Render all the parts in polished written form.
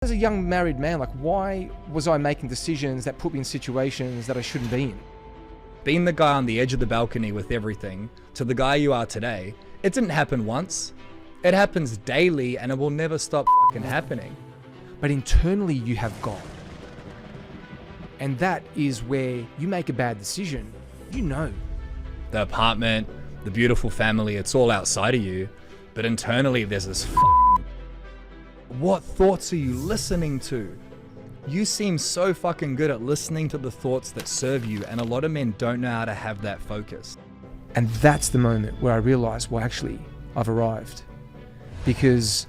As a young married man, like, why was I making decisions that put me in situations that I shouldn't be in? Being the guy on the edge of the balcony with everything to the guy you are today, it didn't happen once. It happens daily and it will never stop fucking happening. But internally you have God. And that is where you make a bad decision, you know. The apartment, the beautiful family, it's all outside of you. But internally there's this what thoughts are you listening to? You seem so fucking good at listening to the thoughts that serve you, and a lot of men don't know how to have that focus. And that's the moment where I realized, well, actually, I've arrived. Because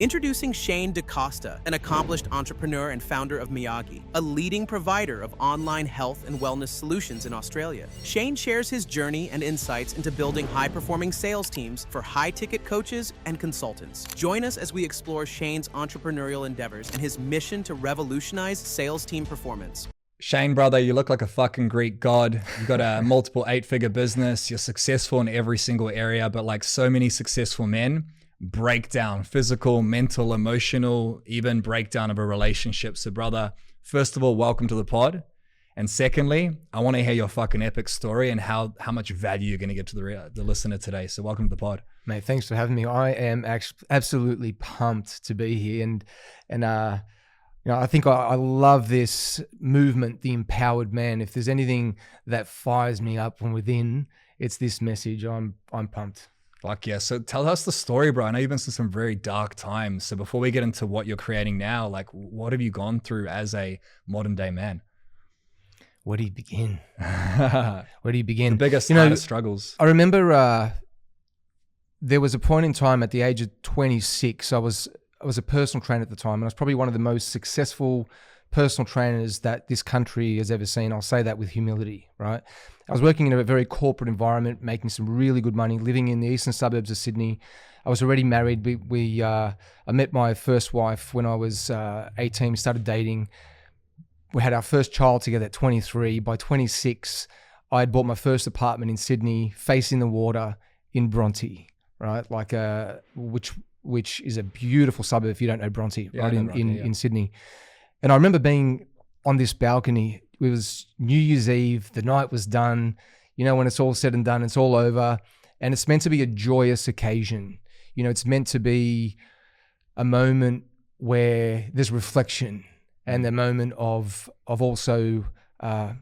Introducing Shane DaCosta, an accomplished entrepreneur and founder of Miyagi, a leading provider of online health and wellness solutions in Australia. Shane shares his journey and insights into building high-performing sales teams for high-ticket coaches and consultants. Join us as we explore Shane's entrepreneurial endeavors and his mission to revolutionize sales team performance. Shane, brother, you look like a fucking Greek god. You've got a multiple 8-figure business. You're successful in every single area, but like so many successful men, breakdown, physical, mental, emotional, even breakdown of a relationship. So brother, first of all, welcome to the pod. And secondly, I want to hear your fucking epic story and how much value you're going to give to the listener today. So welcome to the pod. mate, thanks for having me. I am absolutely pumped to be here. And you know, I think I love this movement, the empowered man. If there's anything that fires me up from within, it's this message. I'm pumped. Fuck yeah. So tell us the story, bro. I know you've been through some very dark times. So before we get into what you're creating now, like what have you gone through as a modern day man? Where do you begin? Where do you begin? The biggest, hardest struggles. I remember there was a point in time at the age of 26, I was a personal trainer at the time, and I was probably one of the most successful personal trainers that this country has ever seen. I'll say that with humility, right? I was working in a very corporate environment, making some really good money, living in the eastern suburbs of Sydney. I was already married. I met my first wife when I was 18, started dating. We had our first child together at 23. By 26, I had bought my first apartment in Sydney, facing the water in Bronte, right? Like which is a beautiful suburb if you don't know Bronte, right? In Sydney. And I remember being on this balcony. It was New Year's Eve. The night was done. You know, when it's all said and done, it's all over. And it's meant to be a joyous occasion. You know, it's meant to be a moment where there's reflection and the moment of also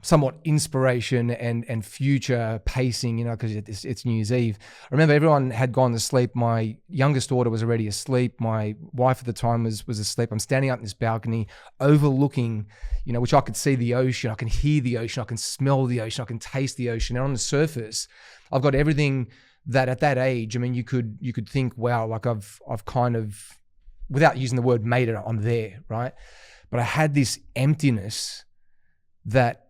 somewhat inspiration and future pacing, you know, because it's New Year's Eve. I remember everyone had gone to sleep. My youngest daughter was already asleep. My wife at the time was asleep. I'm standing up in this balcony overlooking, you know, which I could see the ocean, I can hear the ocean, I can smell the ocean, I can taste the ocean. And on the surface, I've got everything that at that age, I mean, you could think, wow, like I've kind of, without using the word made it, I'm there, right? But I had this emptiness that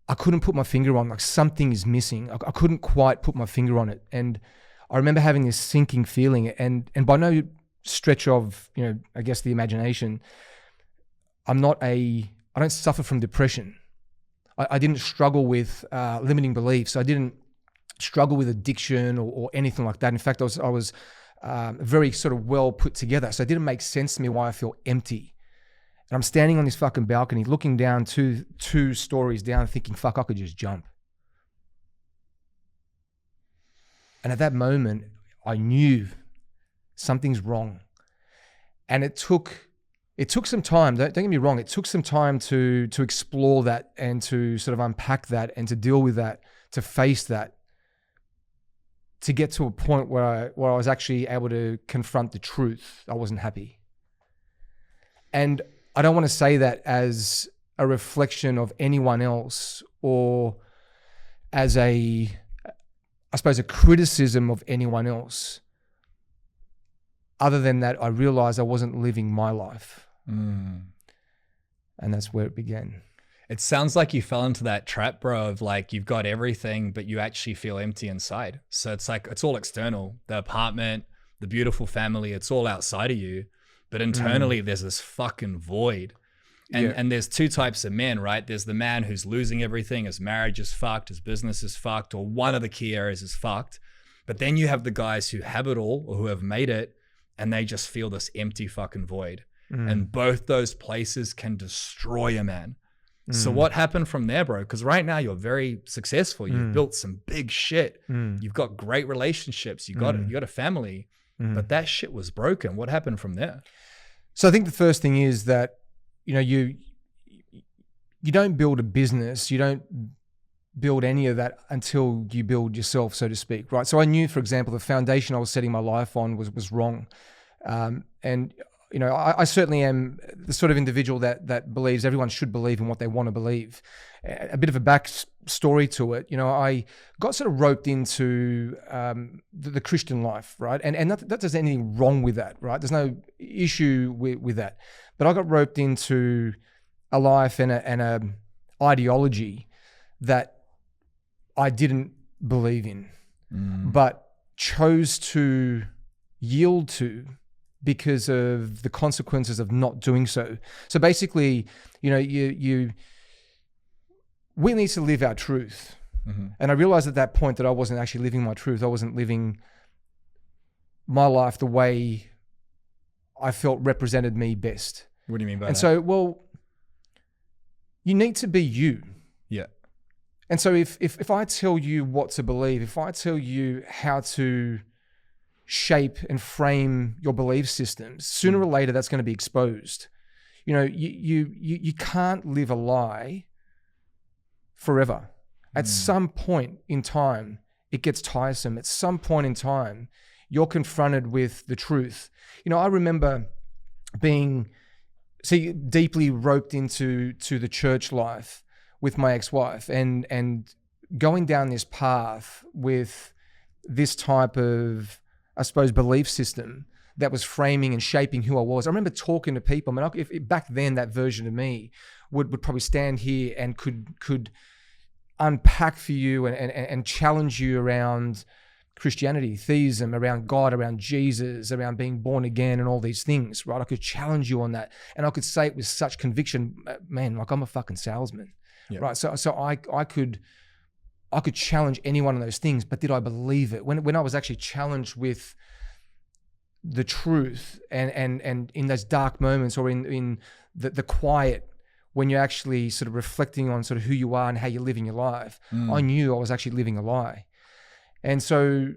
I couldn't put my finger on, like something is missing. I couldn't quite put my finger on it. And I remember having this sinking feeling, and by no stretch of, you know, I guess the imagination, I don't suffer from depression. I didn't struggle with limiting beliefs. I didn't struggle with addiction or anything like that. In fact, I was very sort of well put together. So it didn't make sense to me why I feel empty. And I'm standing on this fucking balcony, looking down two stories down, thinking, fuck, I could just jump. And at that moment, I knew something's wrong. And it took some time. Don't get me wrong. It took some time to explore that and to sort of unpack that and to deal with that, to face that, to get to a point where I was actually able to confront the truth. I wasn't happy. And I don't want to say that as a reflection of anyone else or as I suppose, a criticism of anyone else. Other than that, I realized I wasn't living my life. And that's where it began. It sounds like you fell into that trap, bro, of like you've got everything, but you actually feel empty inside. So it's like, it's all external. The apartment, the beautiful family, it's all outside of you. But internally, there's this fucking void. And there's two types of men, right? There's the man who's losing everything. His marriage is fucked. His business is fucked. Or one of the key areas is fucked. But then you have the guys who have it all or who have made it and they just feel this empty fucking void. And both those places can destroy a man. So what happened from there, bro? Because right now you're very successful. You've built some big shit. You've got great relationships. You got a family, but that shit was broken. What happened from there? So I think the first thing is that, you know, you don't build a business. You don't build any of that until you build yourself, so to speak, right? So I knew, for example, the foundation I was setting my life on was wrong. And you know, I certainly am the sort of individual that believes everyone should believe in what they want to believe. A bit of a back story to it, you know, I got sort of roped into the Christian life, right? And not that there's anything wrong with that, right? There's no issue with that. But I got roped into a life and a ideology that I didn't believe in, but chose to yield to because of the consequences of not doing so. So basically, you know, we need to live our truth. And I realized at that point that I wasn't actually living my truth. I wasn't living my life the way I felt represented me best. What do you mean by that? And so, well, you need to be you. Yeah. And so if I tell you what to believe, if I tell you how to shape and frame your belief systems, sooner or later that's going to be exposed. You know, you can't live a lie forever. At some point in time, it gets tiresome. At some point in time, you're confronted with the truth. You know, I remember being deeply roped into the church life with my ex-wife and going down this path with this type of, I suppose, belief system that was framing and shaping who I was. I remember talking to people. I mean, if back then that version of me would probably stand here and could unpack for you and challenge you around Christianity, theism, around God, around Jesus, around being born again and all these things, right? I could challenge you on that. And I could say it with such conviction, man, like I'm a fucking salesman, right? So I could challenge any one of those things, but did I believe it? When I was actually challenged with the truth and in those dark moments or in the quiet, when you're actually sort of reflecting on sort of who you are and how you're living your life, I knew I was actually living a lie. And so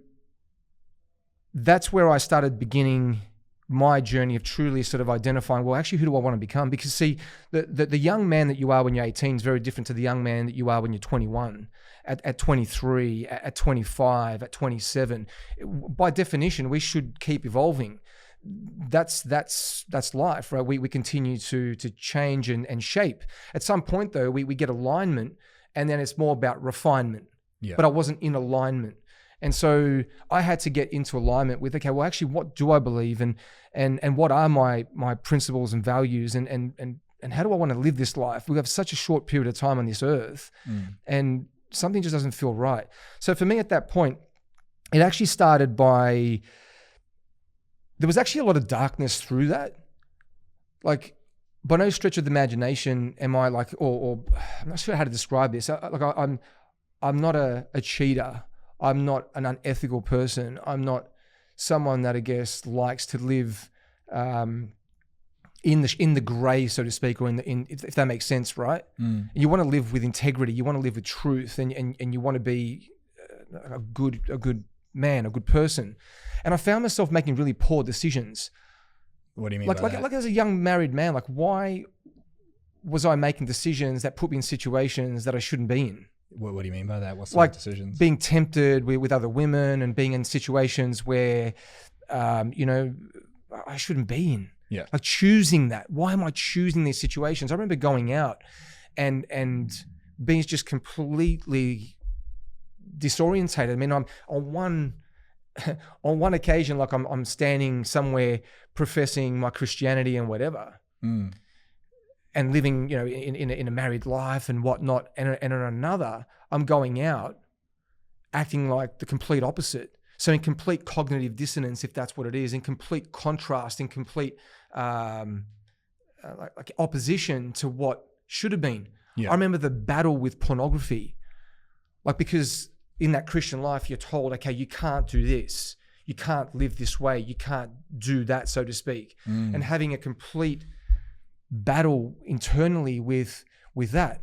that's where I started beginning my journey of truly sort of identifying, well, actually, who do I want to become? Because see, the young man that you are when you're 18 is very different to the young man that you are when you're 21, at 23, at 25, at 27. By definition, we should keep evolving. That's life, right? We continue to change and shape. At some point, though, we get alignment, and then it's more about refinement. Yeah. But I wasn't in alignment. And so I had to get into alignment with, okay, well, actually, what do I believe and what are my principles and values and how do I want to live this life? We have such a short period of time on this earth and something just doesn't feel right. So for me at that point, it actually started by, there was actually a lot of darkness through that. Like, by no stretch of the imagination am I like, or I'm not sure how to describe this. I'm not a cheater. I'm not an unethical person. I'm not someone that I guess likes to live in the gray, so to speak, or if that makes sense, right? You want to live with integrity. You want to live with truth, and you want to be a good man, a good person. And I found myself making really poor decisions. What do you mean by that? Like as a young married man, like why was I making decisions that put me in situations that I shouldn't be in? What do you mean by that? What sort of decisions? Being tempted with other women and being in situations where, you know, I shouldn't be in. Yeah. Like choosing that. Why am I choosing these situations? I remember going out and being just completely disorientated. I mean, I'm on one occasion, like I'm standing somewhere professing my Christianity and whatever. And living, you know, in a married life and whatnot, and on another, I'm going out, acting like the complete opposite. So in complete cognitive dissonance, if that's what it is, in complete contrast, in complete like opposition to what should have been. Yeah. I remember the battle with pornography, like because in that Christian life, you're told, okay, you can't do this, you can't live this way, you can't do that, so to speak. And having a complete battle internally with that.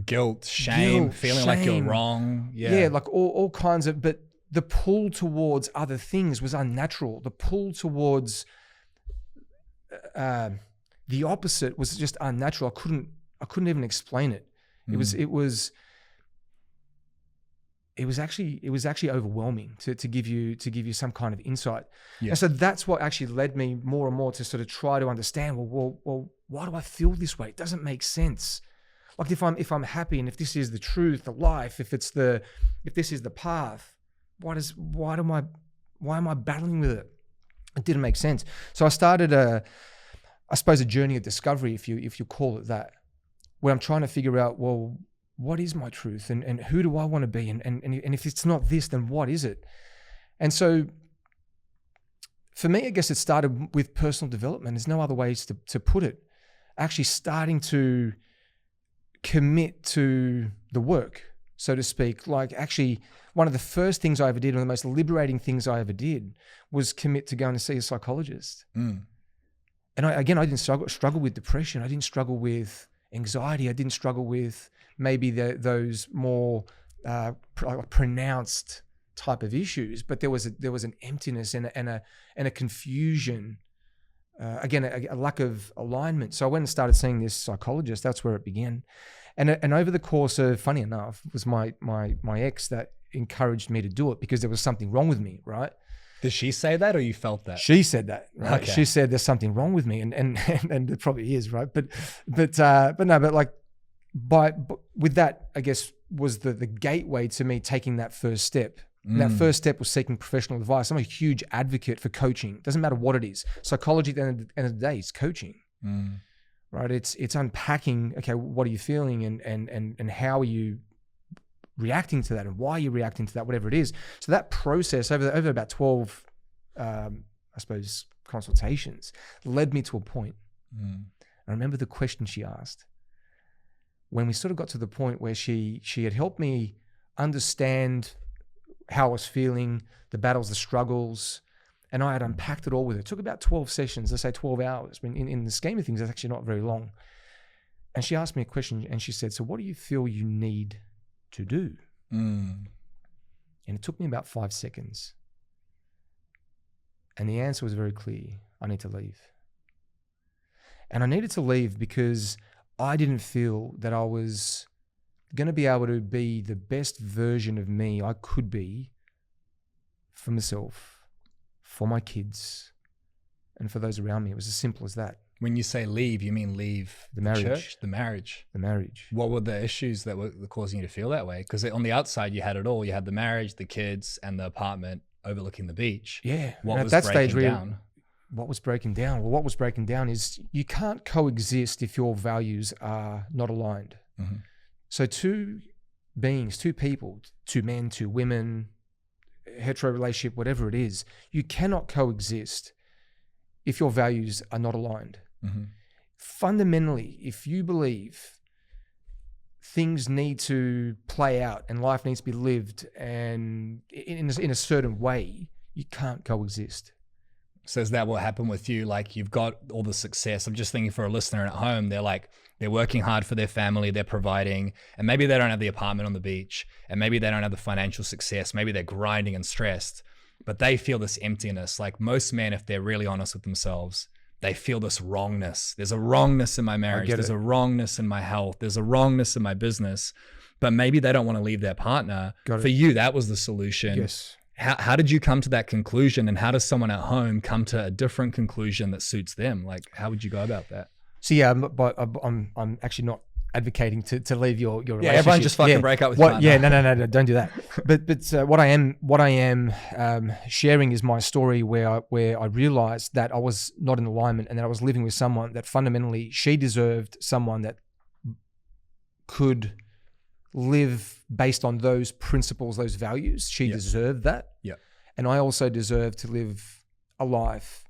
Guilt, shame, feeling like you're wrong. Yeah, like all kinds of, but the pull towards other things was unnatural. The pull towards the opposite was just unnatural. I couldn't even explain it. It was actually overwhelming to give you some kind of insight. Yeah. And so that's what actually led me more and more to sort of try to understand, well, why do I feel this way? It doesn't make sense. Like if I'm happy and if this is the truth, the life, if this is the path, why am I battling with it? It didn't make sense. So I started a journey of discovery, if you call it that, where I'm trying to figure out, well, what is my truth and who do I want to be? And if it's not this, then what is it? And so for me, I guess it started with personal development. There's no other ways to put it. Actually starting to commit to the work, so to speak. Like actually one of the first things I ever did, one of the most liberating things I ever did, was commit to going to see a psychologist. And I didn't struggle with depression. I didn't struggle with anxiety. I didn't struggle with maybe those more pronounced type of issues, but there was an emptiness and a confusion. Again, a lack of alignment. So I went and started seeing this psychologist. That's where it began. And over the course of, funny enough, it was my ex that encouraged me to do it because there was something wrong with me, right? Did she say that or you felt that? She said that, right? Okay. She said there's something wrong with me and it probably is, right? But with that, I guess, was the gateway to me taking that first step. That first step was seeking professional advice. I'm a huge advocate for coaching. Doesn't matter what it is. Psychology at the end of the day is coaching, right? It's unpacking, okay, what are you feeling and how are you reacting to that and why are you reacting to that, whatever it is. So that process over about 12, I suppose, consultations led me to a point. I remember the question she asked when we sort of got to the point where she had helped me understand how I was feeling, the battles, the struggles, and I had unpacked it all with her. It took about 12 sessions, let's say 12 hours. I mean, in the scheme of things, that's actually not very long. And she asked me a question and she said, so what do you feel you need to do? And it took me about 5 seconds. And the answer was very clear. I need to leave. And I needed to leave because I didn't feel that I was going to be able to be the best version of me I could be for myself, for my kids, and for those around me. It was as simple as that. When you say leave, you mean leave the marriage? Church? The marriage. The marriage. What were the issues that were causing you to feel that way? Because on the outside, you had it all. You had the marriage, the kids, and the apartment overlooking the beach. Yeah. What was breaking down? What was breaking down? Well, what was breaking down is you can't coexist if your values are not aligned. So two beings, two people, two men, two women, hetero relationship, whatever it is, you cannot coexist if your values are not aligned. Fundamentally, if you believe things need to play out and life needs to be lived and in a certain way, you can't coexist. So is that what happened with you? Like you've got all the success. I'm just thinking for a listener at home, they're working hard for their family, they're providing, and maybe they don't have the apartment on the beach, and maybe they don't have the financial success, maybe they're grinding and stressed, but they feel this emptiness. Like most men, if they're really honest with themselves, they feel this wrongness. There's a wrongness in my marriage. There's a wrongness in my health. There's a wrongness in my business, but maybe they don't want to leave their partner. For you, that was the solution. Yes. How did you come to that conclusion, and how does someone at home come to a different conclusion that suits them? Like, how would you go about that? So yeah, but I'm actually not advocating to leave your relationship. Yeah, everyone just fucking break up with partner. Yeah, no, don't do that. But what I am sharing is my story where I realized that I was not in alignment and that I was living with someone that fundamentally she deserved someone that could live based on those principles, those values. She deserved that. Yeah. And I also deserve to live a life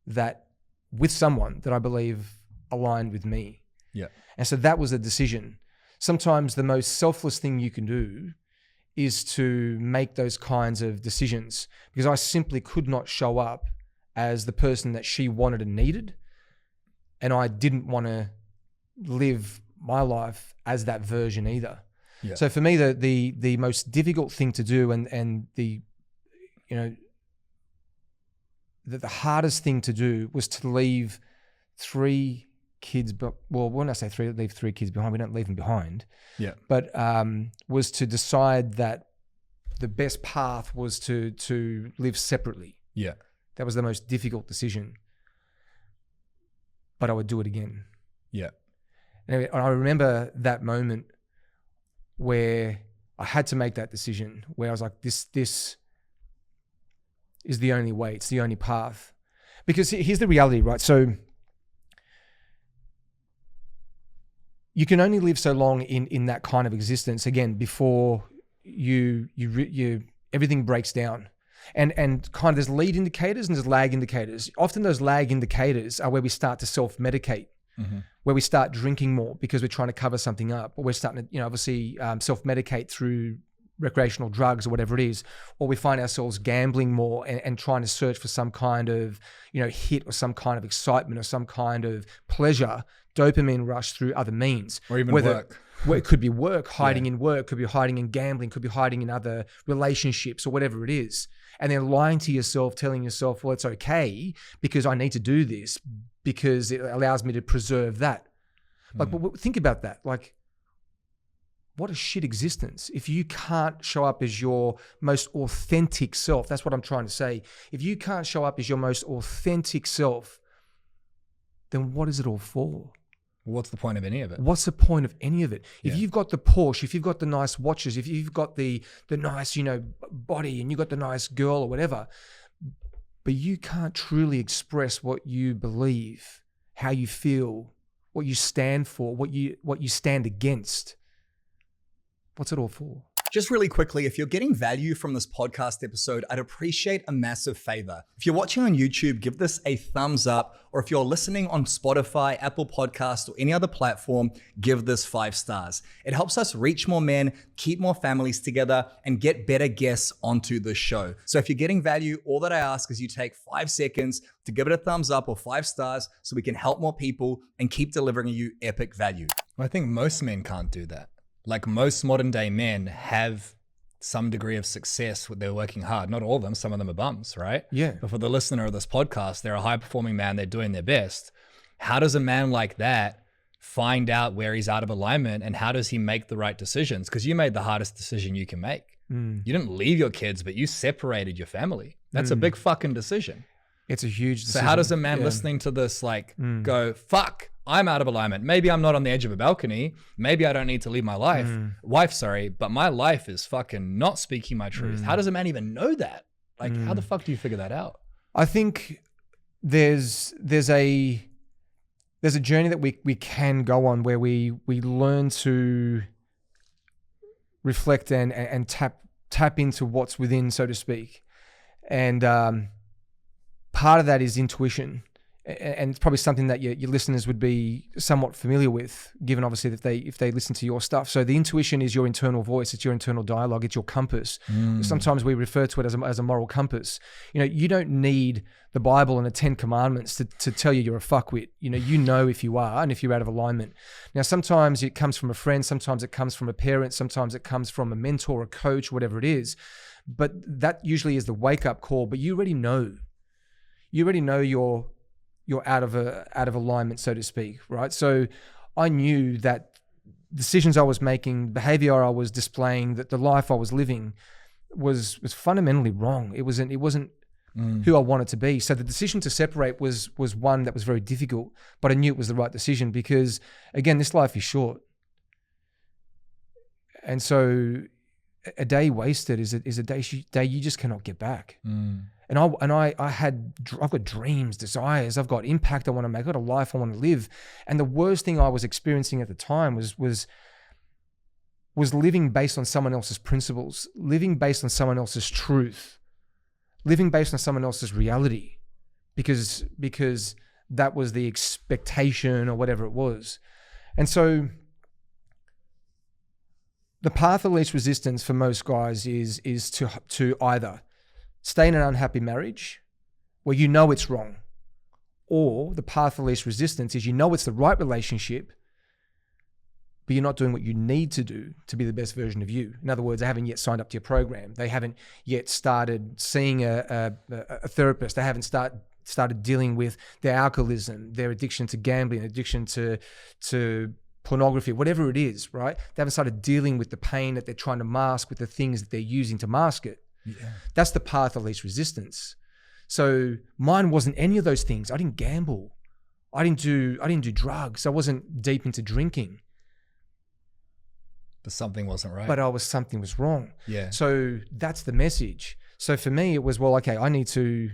that with someone that I believe aligned with me. Yeah. And so that was a decision. Sometimes the most selfless thing you can do is to make those kinds of decisions, because I simply could not show up as the person that she wanted and needed. And I didn't want to live my life as that version either. Yeah. So for me, the most difficult thing to do and the hardest thing to do was to leave 3 kids, but when I say leave 3 kids behind, we don't leave them behind. Yeah. But was to decide that the best path was to live separately. Yeah. That was the most difficult decision. But I would do it again. Yeah. And I remember that moment where I had to make that decision, where I was like, this is the only way. It's the only path. Because here's the reality, right? So you can only live so long in that kind of existence, again, before you everything breaks down. And kind of there's lead indicators and there's lag indicators. Often those lag indicators are where we start to self-medicate, where we start drinking more because we're trying to cover something up, or we're starting to, obviously self-medicate through recreational drugs or whatever it is, or we find ourselves gambling more and trying to search for some kind of, hit or some kind of excitement or some kind of pleasure, dopamine rush through other means. Or even work. Well, it could be work, hiding in work, could be hiding in gambling, could be hiding in other relationships or whatever it is. And then lying to yourself, telling yourself, well, it's okay because I need to do this because it allows me to preserve that. Like, but think about that. Like, what a shit existence. If you can't show up as your most authentic self, that's what I'm trying to say. If you can't show up as your most authentic self, then what is it all for? What's the point of any of it? What's the point of any of it? If you've got the Porsche, if you've got the nice watches, if you've got the nice, body and you've got the nice girl or whatever, but you can't truly express what you believe, how you feel, what you stand for, what you stand against, what's it all for? Just really quickly, if you're getting value from this podcast episode, I'd appreciate a massive favor. If you're watching on YouTube, give this a thumbs up, or if you're listening on Spotify, Apple Podcasts, or any other platform, give this 5 stars. It helps us reach more men, keep more families together, and get better guests onto the show. So if you're getting value, all that I ask is you take 5 seconds to give it a thumbs up or 5 stars so we can help more people and keep delivering you epic value. I think most men can't do that. Like, most modern day men have some degree of success with their working hard. Not all of them, some of them are bums, right? Yeah. But for the listener of this podcast, they're a high performing man, they're doing their best. How does a man like that find out where he's out of alignment, and how does he make the right decisions? Because you made the hardest decision you can make. You didn't leave your kids, but you separated your family. That's a big fucking decision. It's a huge decision. So how does a man listening to this go, fuck, I'm out of alignment. Maybe I'm not on the edge of a balcony. Maybe I don't need to leave my wife, but my life is fucking not speaking my truth. How does a man even know that? Like, how the fuck do you figure that out? I think there's a journey that we can go on where we learn to reflect and tap into what's within, so to speak. And part of that is intuition. And it's probably something that your listeners would be somewhat familiar with, given obviously that if they listen to your stuff. So the intuition is your internal voice, it's your internal dialogue, it's your compass. Sometimes we refer to it as a moral compass. You don't need the Bible and the 10 Commandments to tell you you're a fuckwit. You know if you are and if you're out of alignment. Now, sometimes it comes from a friend, sometimes it comes from a parent, sometimes it comes from a mentor, a coach, whatever it is. But that usually is the wake-up call. But you already know. You're out of alignment, so to speak, right? So I knew that decisions I was making, behavior I was displaying, that the life I was living was fundamentally wrong. It wasn't who I wanted to be. So the decision to separate was one that was very difficult, but I knew it was the right decision because, again, this life is short. And so a day wasted is a day you just cannot get back. And I've got dreams, desires, I've got impact I want to make, I've got a life I want to live. And the worst thing I was experiencing at the time was living based on someone else's principles, living based on someone else's truth, living based on someone else's reality, because that was the expectation or whatever it was. And so The path of least resistance for most guys is to either stay in an unhappy marriage where you know it's wrong, or the path of least resistance is you know it's the right relationship, but you're not doing what you need to do to be the best version of you. In other words, they haven't yet signed up to your program. They haven't yet started seeing a therapist. They haven't started dealing with their alcoholism, their addiction to gambling, addiction to pornography, whatever it is, right? They haven't started dealing with the pain that they're trying to mask with the things that they're using to mask it. Yeah. That's the path of least resistance. So mine wasn't any of those things. I didn't gamble. I didn't do drugs. I wasn't deep into drinking. But something wasn't right. But something was wrong. Yeah. So that's the message. So for me, it was, well, okay, I need to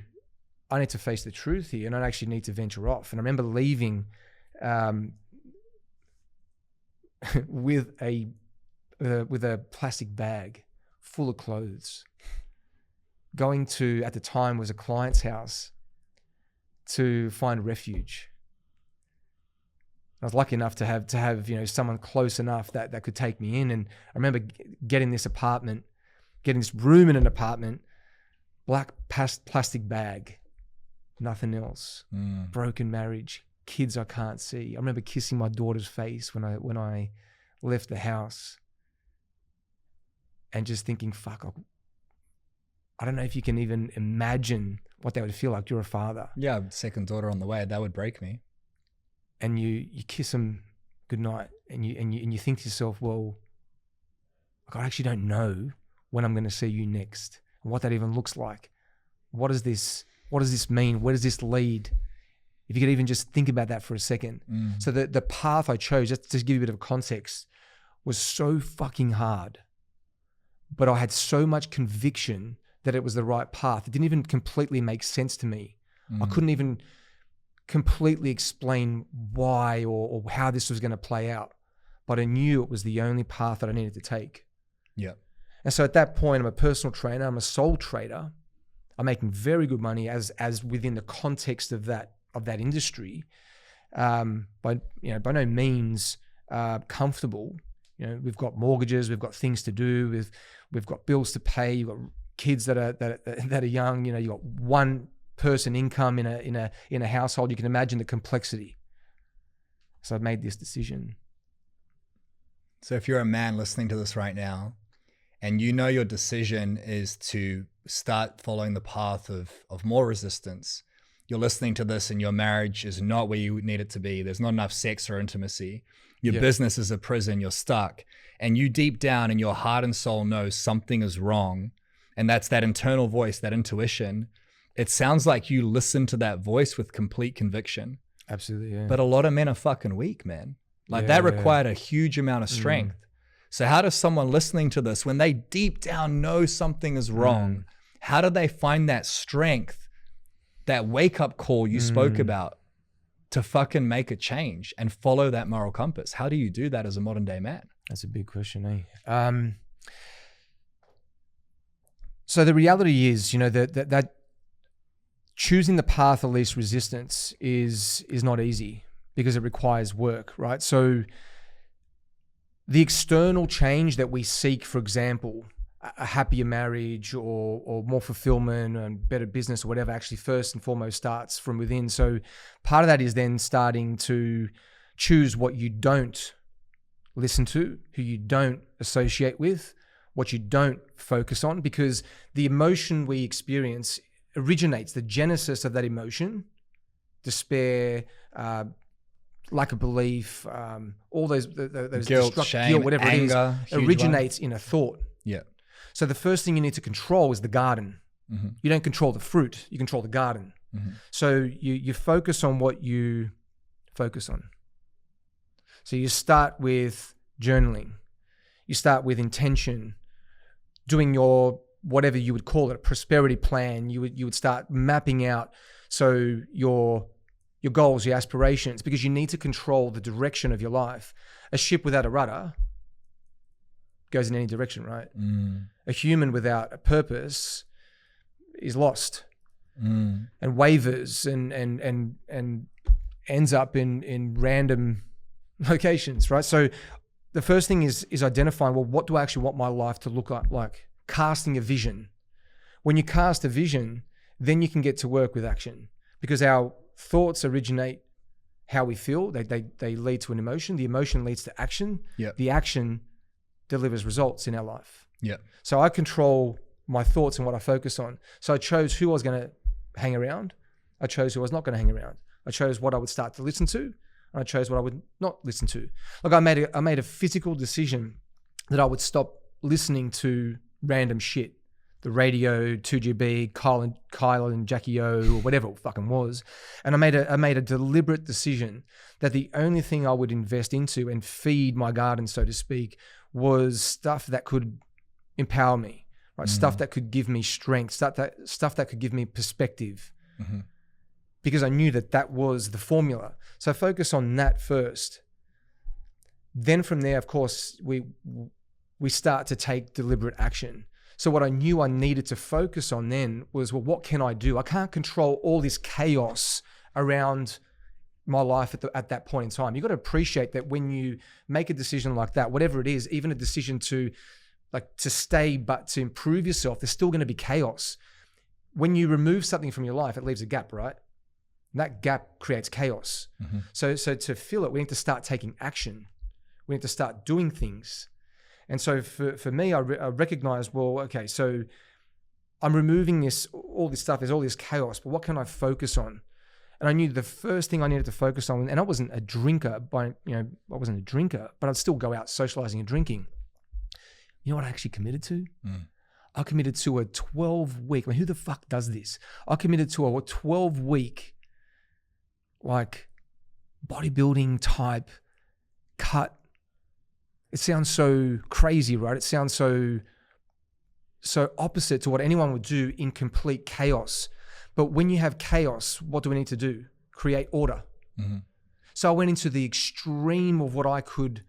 face the truth here, and I actually need to venture off. And I remember leaving with a plastic bag full of clothes, going to, at the time, was a client's house to find refuge. I was lucky enough to have someone close enough that could take me in. And I remember getting this room in an apartment, black plastic bag, nothing else, broken marriage, kids I can't see. I remember kissing my daughter's face when I left the house, and just thinking, fuck, I don't know if you can even imagine what that would feel like. You're a father. Yeah, second daughter on the way. That would break me. And you kiss them goodnight, and you think to yourself, well, I actually don't know when I'm going to see you next, and what that even looks like. What does this mean? Where does this lead? If you could even just think about that for a second. So the path I chose, just to give you a bit of context, was so fucking hard, but I had so much conviction that it was the right path. It didn't even completely make sense to me. I couldn't even completely explain why or how this was going to play out, but I knew it was the only path that I needed to take. Yeah. And so at that point, I'm a personal trainer. I'm a soul trader. I'm making very good money as within the context of that industry. By no means comfortable. We've got mortgages, we've got things to do, we've got bills to pay. You've got kids that are young. You've got one person income in a household. You can imagine the complexity. So I've made this decision. So if you're a man listening to this right now, and you know your decision is to start following the path of more resistance, you're listening to this and your marriage is not where you need it to be. There's not enough sex or intimacy. Your business is a prison, you're stuck. And you deep down in your heart and soul know something is wrong. And that's that internal voice, that intuition. It sounds like you listen to that voice with complete conviction. Absolutely, yeah. But a lot of men are fucking weak, man. That required a huge amount of strength. So how does someone listening to this, when they deep down know something is wrong, how do they find that strength, that wake up call you spoke about, to fucking make a change and follow that moral compass? How do you do that as a modern day man? That's a big question, eh? So the reality is, that choosing the path of least resistance is not easy, because it requires work, right? So the external change that we seek, for example, a happier marriage or more fulfillment and better business or whatever, actually first and foremost starts from within. So part of that is then starting to choose what you don't listen to, who you don't associate with, what you don't focus on, because the emotion we experience originates, the genesis of that emotion, despair, lack of belief, all those guilt, shame, whatever anger, it is, originates in a thought. Yeah. So the first thing you need to control is the garden. You don't control the fruit, you control the garden. So you focus on what you focus on. So you start with journaling. You start with intention, doing your, whatever you would call it, a prosperity plan. You would start mapping out your goals, your aspirations, because you need to control the direction of your life. A ship without a rudder goes in any direction, right? A human without a purpose is lost and wavers and ends up in random locations, right? So the first thing is identifying, well, what do I actually want my life to look like? Casting a vision. When you cast a vision, then you can get to work with action, because our thoughts originate how we feel. They lead to an emotion. The emotion leads to action. Yep. The action delivers results in our life. Yeah. So I control my thoughts and what I focus on. So I chose who I was going to hang around. I chose who I was not going to hang around. I chose what I would start to listen to, and I chose what I would not listen to. Like I made a physical decision that I would stop listening to random shit. The radio, 2GB, Kyle and Jackie O, or whatever it fucking was. And I made a deliberate decision that the only thing I would invest into and feed my garden, so to speak, was stuff that could empower me, right? Stuff that could give me strength, stuff that could give me perspective. Mm-hmm. Because I knew that was the formula. So I focus on that first. Then from there, of course, we start to take deliberate action. So what I knew I needed to focus on then was, well, what can I do? I can't control all this chaos around my life at that point in time. You've got to appreciate that when you make a decision like that, whatever it is, even a decision to stay but to improve yourself, there's still going to be chaos. When you remove something from your life, it leaves a gap, right? And that gap creates chaos. Mm-hmm. So to fill it, we need to start taking action. We need to start doing things. And so for me, I recognize, well, okay, so I'm removing all this stuff, there's all this chaos, but what can I focus on? And I knew the first thing I needed to focus on, and I wasn't a drinker, but I'd still go out socializing and drinking. You know what I actually committed to? I committed to a 12-week, who the fuck does this? I committed to a 12-week, like, bodybuilding type cut. It sounds so crazy, right? It sounds so opposite to what anyone would do in complete chaos. But when you have chaos, what do we need to do? Create order. Mm-hmm. So I went into the extreme of what I could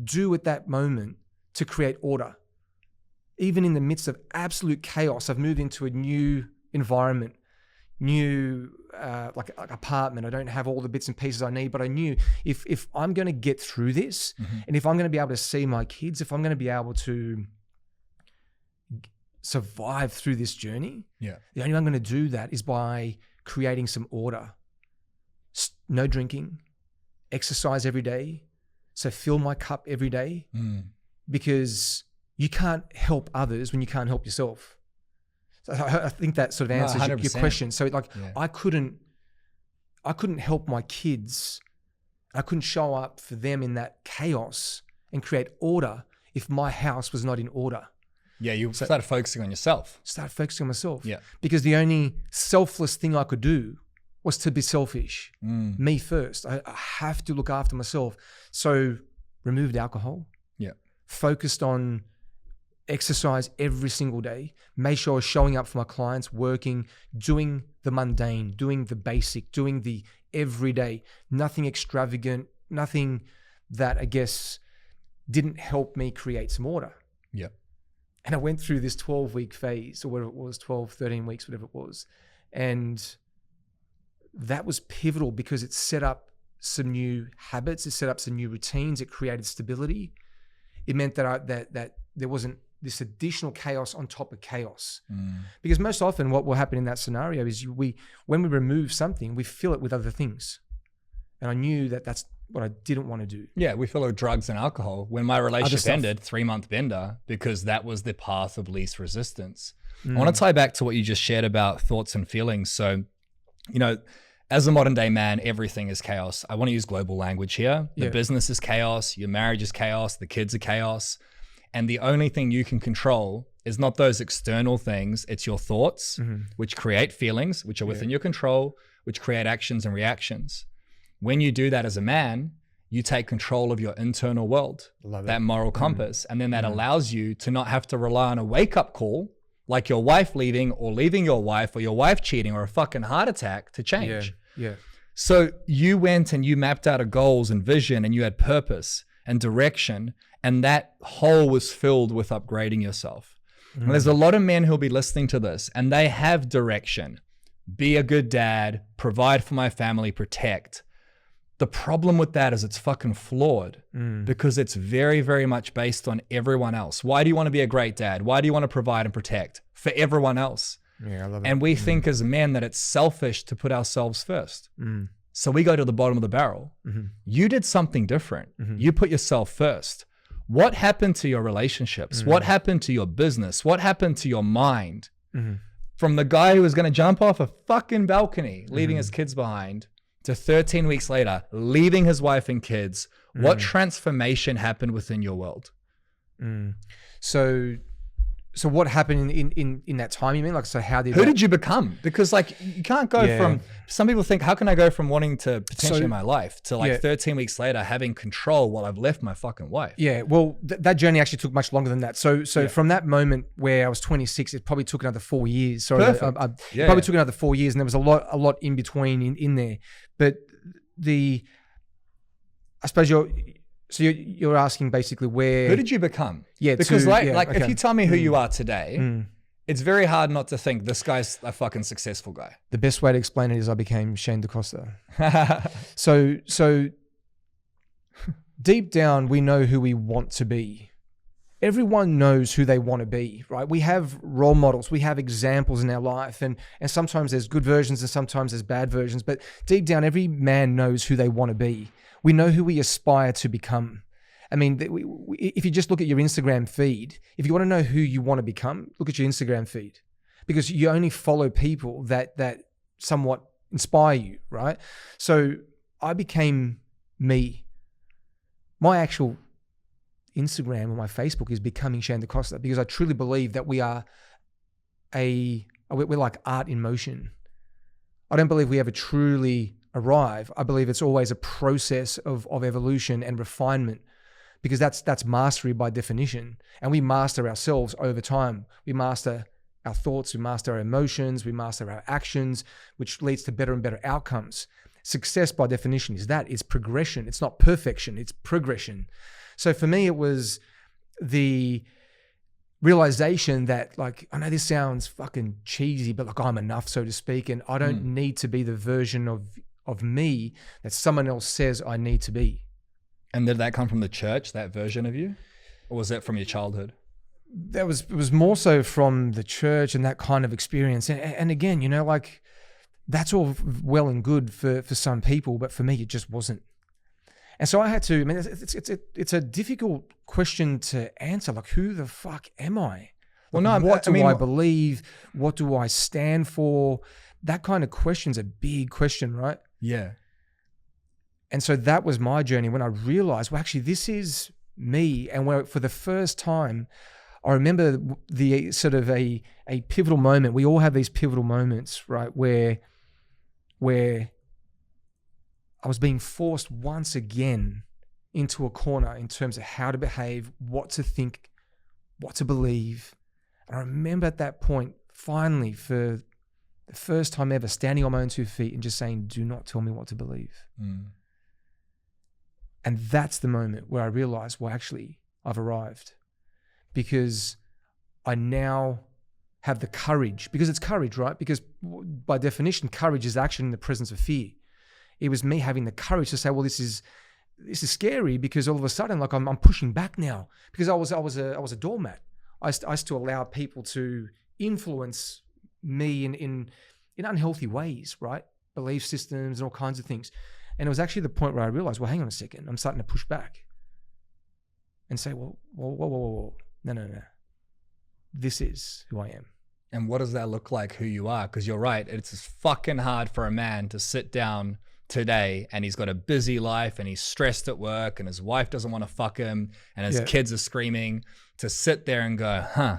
do at that moment to create order. Even in the midst of absolute chaos, I've moved into a new environment, new like apartment. I don't have all the bits and pieces I need, but I knew if I'm going to get through this, and if I'm going to be able to see my kids, if I'm going to be able to survive through this journey, the only way I'm going to do that is by creating some order. No drinking, exercise every day. So fill my cup every day, because you can't help others when you can't help yourself. So I think that sort of answers your question. So I couldn't help my kids. I couldn't show up for them in that chaos and create order if my house was not in order. Yeah, you started focusing on yourself. Started focusing on myself. Yeah. Because the only selfless thing I could do was to be selfish. Me first. I have to look after myself. So removed alcohol. Yeah. Focused on exercise every single day, made sure I was showing up for my clients, working, doing the mundane, doing the basic, doing the everyday, nothing extravagant, nothing that I guess didn't help me create some order. Yeah. And I went through this 12-week phase, or whatever it was, 12, 13 weeks, whatever it was. And that was pivotal because it set up some new habits, it set up some new routines, it created stability. It meant that that there wasn't this additional chaos on top of chaos. Because most often what will happen in that scenario is when we remove something, we fill it with other things. And I knew that that's what I didn't want to do. Yeah, we fill it with drugs and alcohol. When my relationship ended, 3-month bender, because that was the path of least resistance. I want to tie back to what you just shared about thoughts and feelings. So, as a modern day man, everything is chaos. I want to use global language here. The business is chaos, your marriage is chaos, the kids are chaos. And the only thing you can control is not those external things, it's your thoughts, which create feelings, which are within your control, which create actions and reactions. When you do that as a man, you take control of your internal world, that moral compass. And then that allows you to not have to rely on a wake-up call, like your wife leaving or leaving your wife or your wife cheating or a fucking heart attack to change. So you went and you mapped out a goals and vision and you had purpose and direction, and that hole was filled with upgrading yourself. And there's a lot of men who'll be listening to this and they have direction. Be a good dad, provide for my family, protect. The problem with that is it's fucking flawed because it's very, very much based on everyone else. Why do you want to be a great dad? Why do you want to provide and protect for everyone else? Yeah, I love it. And we think as men that it's selfish to put ourselves first. So we go to the bottom of the barrel. You did something different. You put yourself first. What happened to your relationships? What happened to your business? What happened to your mind? From the guy who was going to jump off a fucking balcony, leaving his kids behind, to 13 weeks later, leaving his wife and kids, what transformation happened within your world? So what happened in that time, you mean? Like, so who did you become? Because like, you can't go from, some people think, how can I go from wanting to potentially in my life to like 13 weeks later having control while I've left my fucking wife? Yeah, well, that journey actually took much longer than that. So from that moment where I was 26, it probably took another 4 years. Sorry, it probably took another 4 years, and there was a lot in between in there. But I suppose you're asking basically where. Who did you become? Yeah, because if you tell me who you are today, it's very hard not to think this guy's a fucking successful guy. The best way to explain it is I became Shane DaCosta. So deep down, we know who we want to be. Everyone knows who they want to be, right? We have role models, we have examples in our life, and sometimes there's good versions and sometimes there's bad versions, but deep down, every man knows who they want to be. We know who we aspire to become. I mean, if you just look at your Instagram feed, if you want to know who you want to become, look at your Instagram feed, because you only follow people that somewhat inspire you, right? So I became me. My actual Instagram or my Facebook is becoming Shane DaCosta, because I truly believe that we're like art in motion. I don't believe we ever truly arrive. I believe it's always a process of evolution and refinement, because that's mastery by definition. And we master ourselves over time. We master our thoughts, we master our emotions, we master our actions, which leads to better and better outcomes. Success by definition is that. It's progression. It's not perfection, it's progression. So for me, it was the realization that, like, I know this sounds fucking cheesy, but like, I'm enough, so to speak, and I don't need to be the version of me that someone else says I need to be. And did that come from the church, that version of you? Or was that from your childhood? It was more so from the church and that kind of experience. And again, you know, like, that's all well and good for some people, but for me, it just wasn't. And so I had to, I mean, it's a difficult question to answer. Like, who the fuck am I? Well, no, what do I believe? What do I stand for? That kind of question's a big question, right? Yeah. And so that was my journey when I realized, well, actually, this is me. And where for the first time, I remember the sort of a pivotal moment. We all have these pivotal moments, right? Where I was being forced once again into a corner in terms of how to behave, what to think, what to believe. And I remember at that point, finally, for the first time ever, standing on my own 2 feet and just saying, do not tell me what to believe. And that's the moment where I realized, well, actually, I've arrived, because I now have the courage, because it's courage, right? Because by definition, courage is action in the presence of fear. It was me having the courage to say, well, this is scary, because all of a sudden, like, I'm pushing back now, because I was a doormat. I used to allow people to influence me in unhealthy ways, right? Belief systems and all kinds of things. And it was actually the point where I realized, well, hang on a second, I'm starting to push back and say, whoa, no. This is who I am. And what does that look like, who you are? Because you're right, it's fucking hard for a man to sit down today and he's got a busy life and he's stressed at work and his wife doesn't want to fuck him and his kids are screaming, to sit there and go,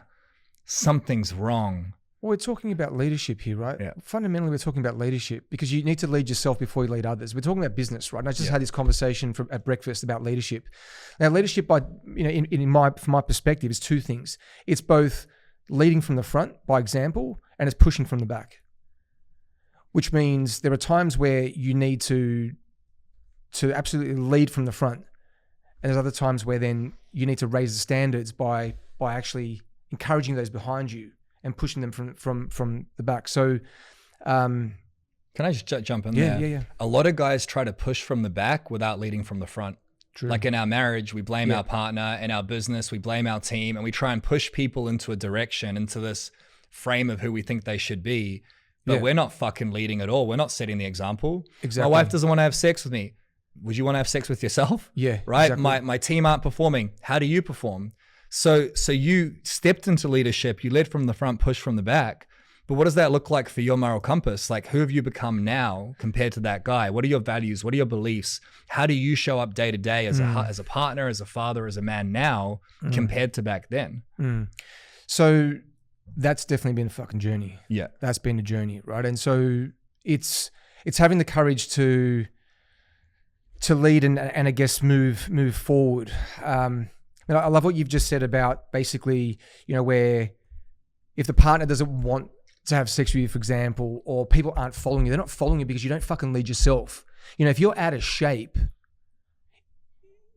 something's wrong. Well, we're talking about leadership here, right? Yeah. Fundamentally, we're talking about leadership, because you need to lead yourself before you lead others. We're talking about business, right? And I just had this conversation at breakfast about leadership. Now, leadership, by from my perspective, is two things. It's both leading from the front by example, and it's pushing from the back. Which means there are times where you need to absolutely lead from the front, and there's other times where then you need to raise the standards by actually encouraging those behind you and pushing them from the back. So Can I just jump in Yeah, there? yeah. A lot of guys try to push from the back without leading from the front. True. Like in our marriage, we blame our partner. In our business, we blame our team, and we try and push people into a direction, into this frame of who we think they should be. But we're not fucking leading at all. We're not setting the example. Exactly. My wife doesn't want to have sex with me. Would you want to have sex with yourself? Yeah, Right? exactly. My team aren't performing. How do you perform? So you stepped into leadership. You led from the front, pushed from the back. But what does that look like for your moral compass? Like, who have you become now compared to that guy? What are your values? What are your beliefs? How do you show up day to day as a partner, as a father, as a man now compared to back then? So that's definitely been a fucking journey. Yeah. That's been a journey, right? And so it's having the courage to lead and I guess move forward. I love what you've just said about basically, where if the partner doesn't want to have sex with you, for example, or people aren't following you, they're not following you because you don't fucking lead yourself. If you're out of shape,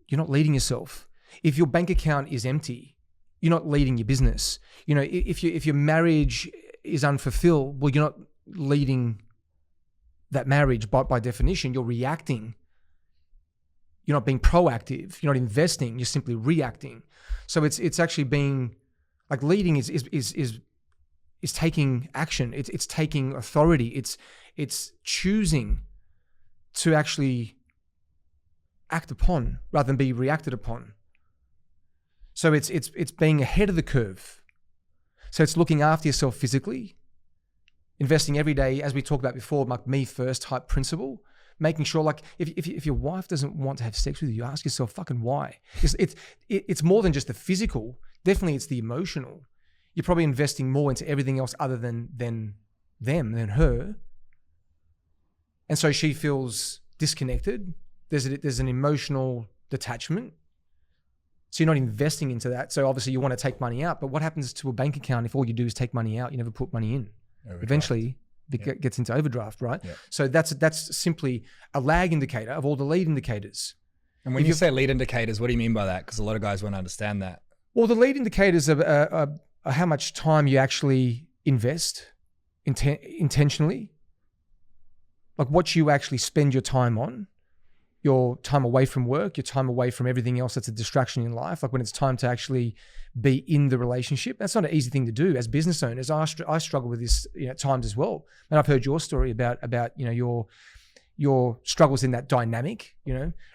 you're not leading yourself. If your bank account is empty, you're not leading your business. If your marriage is unfulfilled, well, you're not leading that marriage by definition. You're reacting. You're not being proactive. You're not investing. You're simply reacting. So it's actually being like leading is taking action. It's taking authority. It's choosing to actually act upon rather than be reacted upon. So it's being ahead of the curve. So it's looking after yourself physically, investing every day, as we talked about before, like me first type principle, making sure like if your wife doesn't want to have sex with you, ask yourself fucking why. It's more than just the physical. Definitely it's the emotional. You're probably investing more into everything else other than her. And so she feels disconnected. There's an emotional detachment. So you're not investing into that. So obviously you want to take money out, but what happens to a bank account if all you do is take money out, you never put money in? Overdraft. Eventually it gets into overdraft, right? Yeah. So that's simply a lag indicator of all the lead indicators. And when you say lead indicators, what do you mean by that? Because a lot of guys won't understand that. Well, the lead indicators are how much time you actually invest intentionally, like what you actually spend your time on, your time away from work, your time away from everything else that's a distraction in life. Like when it's time to actually be in the relationship, that's not an easy thing to do as business owners. I struggle with this at times as well. And I've heard your story about your struggles in that dynamic,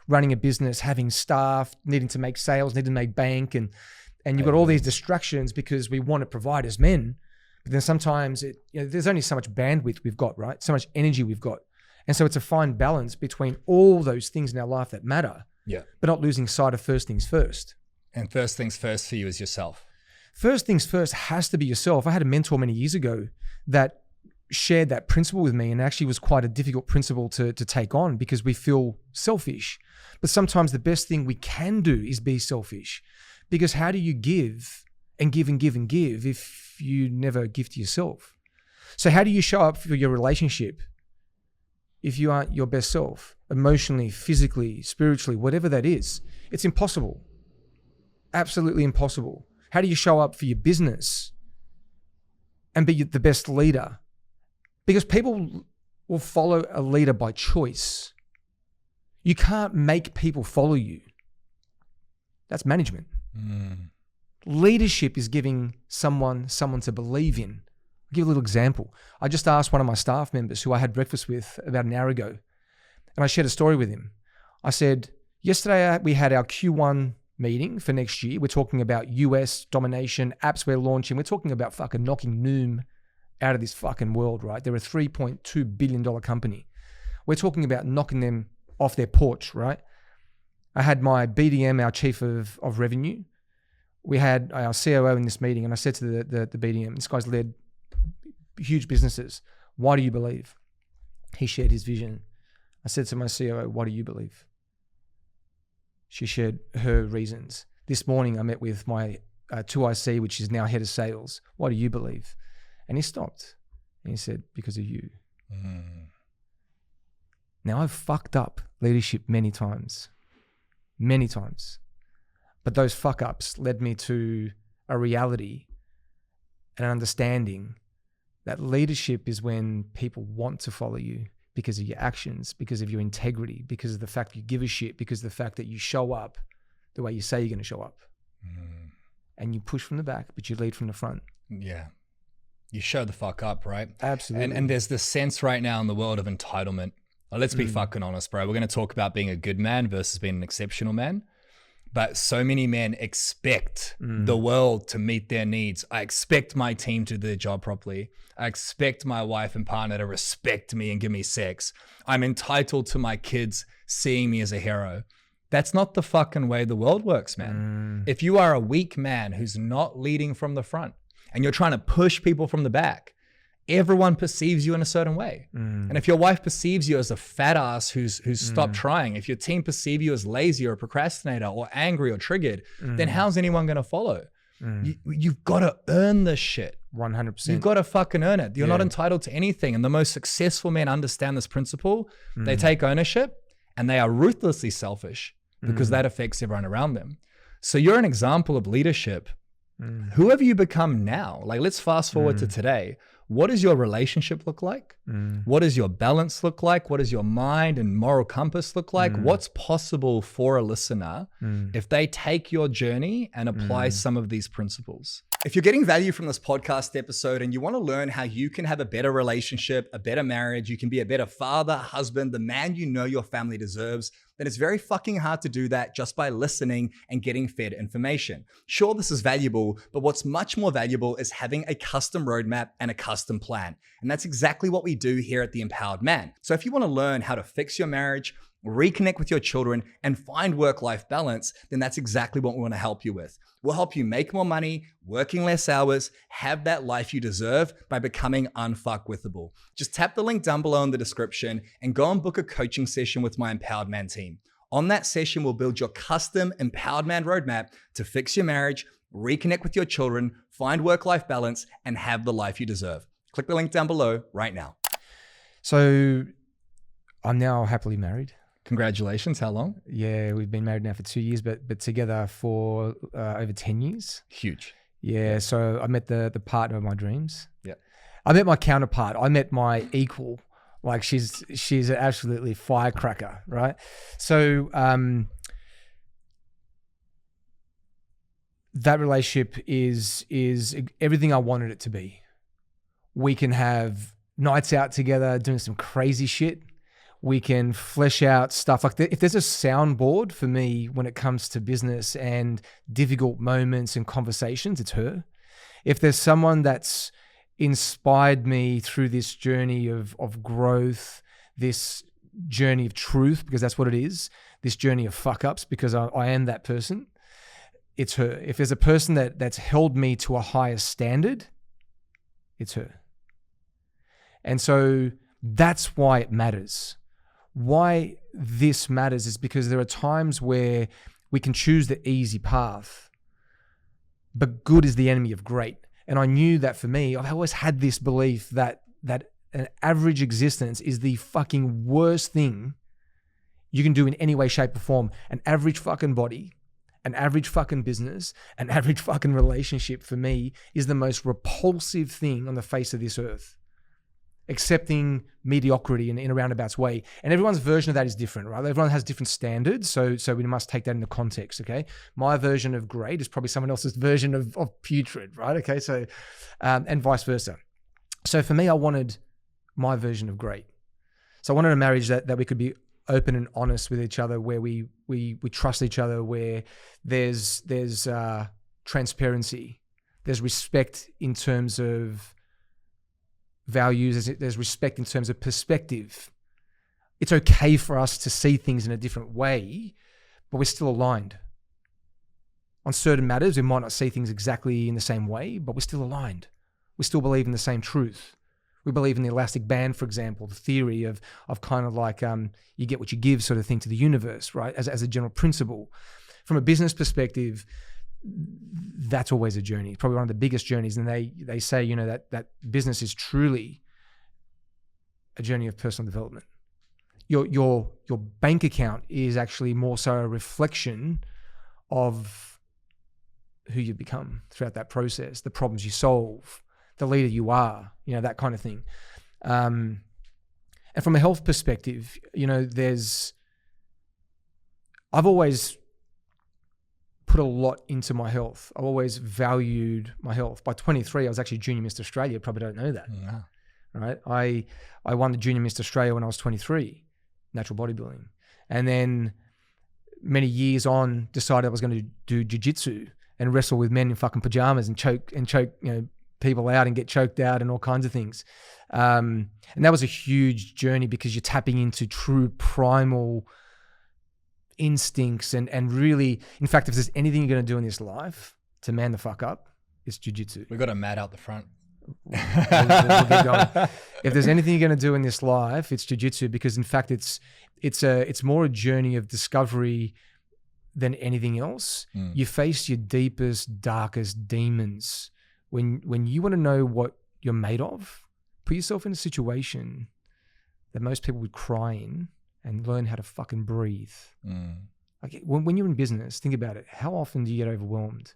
running a business, having staff, needing to make sales, needing to make bank, and you've got all these distractions because we want to provide as men. But then sometimes there's only so much bandwidth we've got, right? So much energy we've got. And so it's a fine balance between all those things in our life that matter, but not losing sight of first things first. And first things first for you is yourself. First things first has to be yourself. I had a mentor many years ago that shared that principle with me, and actually was quite a difficult principle to take on because we feel selfish. But sometimes the best thing we can do is be selfish, because how do you give and give and give and give if you never give to yourself? So how do you show up for your relationship if you aren't your best self, emotionally, physically, spiritually, whatever that is? It's impossible. Absolutely impossible. How do you show up for your business and be the best leader? Because people will follow a leader by choice. You can't make people follow you. That's management. Leadership is giving someone to believe in. I'll give a little example. I just asked one of my staff members who I had breakfast with about an hour ago, and I shared a story with him. I said, yesterday we had our Q1 meeting for next year. We're talking about US domination, apps we're launching. We're talking about fucking knocking Noom out of this fucking world, right? They're a $3.2 billion company. We're talking about knocking them off their porch, right? I had my BDM, our chief of revenue. We had our COO in this meeting, and I said to the BDM, this guy's led huge businesses. Why do you believe? He shared his vision. I said to my COO, why do you believe? She shared her reasons. This morning I met with my 2IC, which is now head of sales. Why do you believe? And he stopped and he said, because of you. Now I've fucked up leadership many times. But those fuck ups led me to a reality and an understanding that leadership is when people want to follow you. because of your actions, because of your integrity, because of the fact that you give a shit, because of the fact that you show up the way you say you're going to show up. And you push from the back, but you lead from the front. Yeah. You show the fuck up, right? Absolutely. And there's this sense right now in the world of entitlement. Let's be fucking honest, bro. We're going to talk about being a good man versus being an exceptional man. But so many men expect the world to meet their needs. I expect my team to do their job properly. I expect my wife and partner to respect me and give me sex. I'm entitled to my kids seeing me as a hero. That's not the fucking way the world works, man. If you are a weak man who's not leading from the front and you're trying to push people from the back, everyone perceives you in a certain way. And if your wife perceives you as a fat ass who's stopped trying, if your team perceive you as lazy or a procrastinator or angry or triggered, then how's anyone going to follow? You've got to earn this shit. 100%. You've got to fucking earn it. You're not entitled to anything. And the most successful men understand this principle. They take ownership and they are ruthlessly selfish because that affects everyone around them. So you're an example of leadership. Who have you become now? Like, let's fast forward to today. What does your relationship look like? What does your balance look like? What does your mind and moral compass look like? What's possible for a listener if they take your journey and apply some of these principles? If you're getting value from this podcast episode and you want to learn how you can have a better relationship, a better marriage, you can be a better father, husband, the man you know your family deserves, then it's very fucking hard to do that just by listening and getting fed information. Sure, this is valuable, but what's much more valuable is having a custom roadmap and a custom plan. And that's exactly what we do here at The Empowered Man. So if you want to learn how to fix your marriage, reconnect with your children, and find work-life balance, then that's exactly what we want to help you with. We'll help you make more money, working less hours, have that life you deserve by becoming unfuckwithable. Just tap the link down below in the description and go and book a coaching session with my Empowered Man team. On that session, we'll build your custom Empowered Man roadmap to fix your marriage, reconnect with your children, find work-life balance, and have the life you deserve. Click the link down below right now. So I'm now happily married. Congratulations. How long? Yeah, we've been married now for 2 years, but together for over 10 years. Huge. Yeah, so I met the partner of my dreams. Yeah. I met my counterpart. I met my equal. Like she's an absolutely firecracker, right? So that relationship is everything I wanted it to be. We can have nights out together doing some crazy shit. We can flesh out stuff like that. If there's a soundboard for me when it comes to business and difficult moments and conversations, it's her. If there's someone that's inspired me through this journey of growth, this journey of truth, because that's what it is, this journey of fuck ups, because I am that person, it's her. If there's a person that's held me to a higher standard, it's her. And so that's why it matters. Why this matters is because there are times where we can choose the easy path, but good is the enemy of great. And I knew that for me, I've always had this belief that an average existence is the fucking worst thing you can do in any way, shape, or form. An average fucking body, an average fucking business, an average fucking relationship for me is the most repulsive thing on the face of this earth. Accepting mediocrity in a roundabout way. And everyone's version of that is different, right? Everyone has different standards. So we must take that into context, okay? My version of great is probably someone else's version of putrid, right? Okay, so, and vice versa. So for me, I wanted my version of great. So I wanted a marriage that we could be open and honest with each other, where we trust each other, where there's transparency, there's respect in terms of values, there's respect in terms of perspective. It's okay for us to see things in a different way, but we're still aligned. On certain matters, we might not see things exactly in the same way, but we're still aligned. We still believe in the same truth. We believe in the elastic band, for example, the theory of kind of like you get what you give sort of thing to the universe, right? As a general principle. From a business perspective, that's always a journey, probably one of the biggest journeys. And they say, you know, that business is truly a journey of personal development. Your bank account is actually more so a reflection of who you become throughout that process, the problems you solve, the leader you are, you know, that kind of thing. And And from a health perspective, I've always put a lot into my health. I've always valued my health. By 23, I was actually Junior Mr. Australia. Probably don't know that, right? I won the Junior Mr. Australia when I was 23, natural bodybuilding. And then many years on, decided I was going to do jiu-jitsu and wrestle with men in fucking pajamas and choke, people out and get choked out and all kinds of things. And that was a huge journey because you're tapping into true primal instincts and really, in fact, if there's anything you're going to do in this life to man the fuck up, it's jiu-jitsu. We got a mat out the front. We'll get going. If there's anything you're going to do in this life, it's jiu-jitsu, because in fact it's more a journey of discovery than anything else. You face your deepest, darkest demons. When you want to know what you're made of, put yourself in a situation that most people would cry in and learn how to fucking breathe. Like when you're in business, think about it. How often do you get overwhelmed?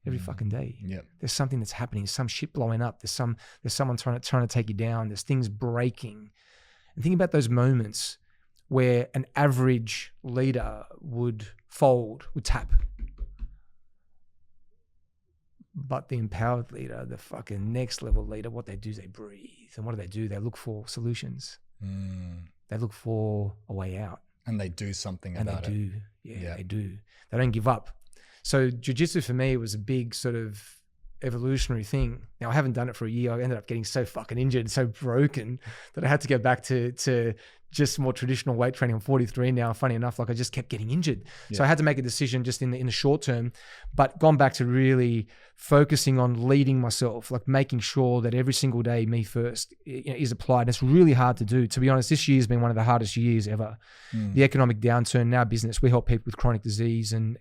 Every fucking day. Yep. There's something that's happening. Some shit blowing up. There's someone trying to take you down. There's things breaking. And think about those moments where an average leader would fold, would tap. But the empowered leader, the fucking next level leader, what they do is they breathe. And what do? They look for solutions. They look for a way out. And they do something and about they it. do. Yeah, they do. They don't give up. So jiu-jitsu for me was a big sort of evolutionary thing. Now I haven't done it for a year. I ended up getting so fucking injured, so broken that I had to go back to just more traditional weight training. I'm 43 now. Funny enough, like I just kept getting injured. So I had to make a decision just in the short term, but gone back to really focusing on leading myself, like making sure that every single day, me first, is applied. And it's really hard to do. To be honest, this year's been one of the hardest years ever. The economic downturn in our business, we help people with chronic disease and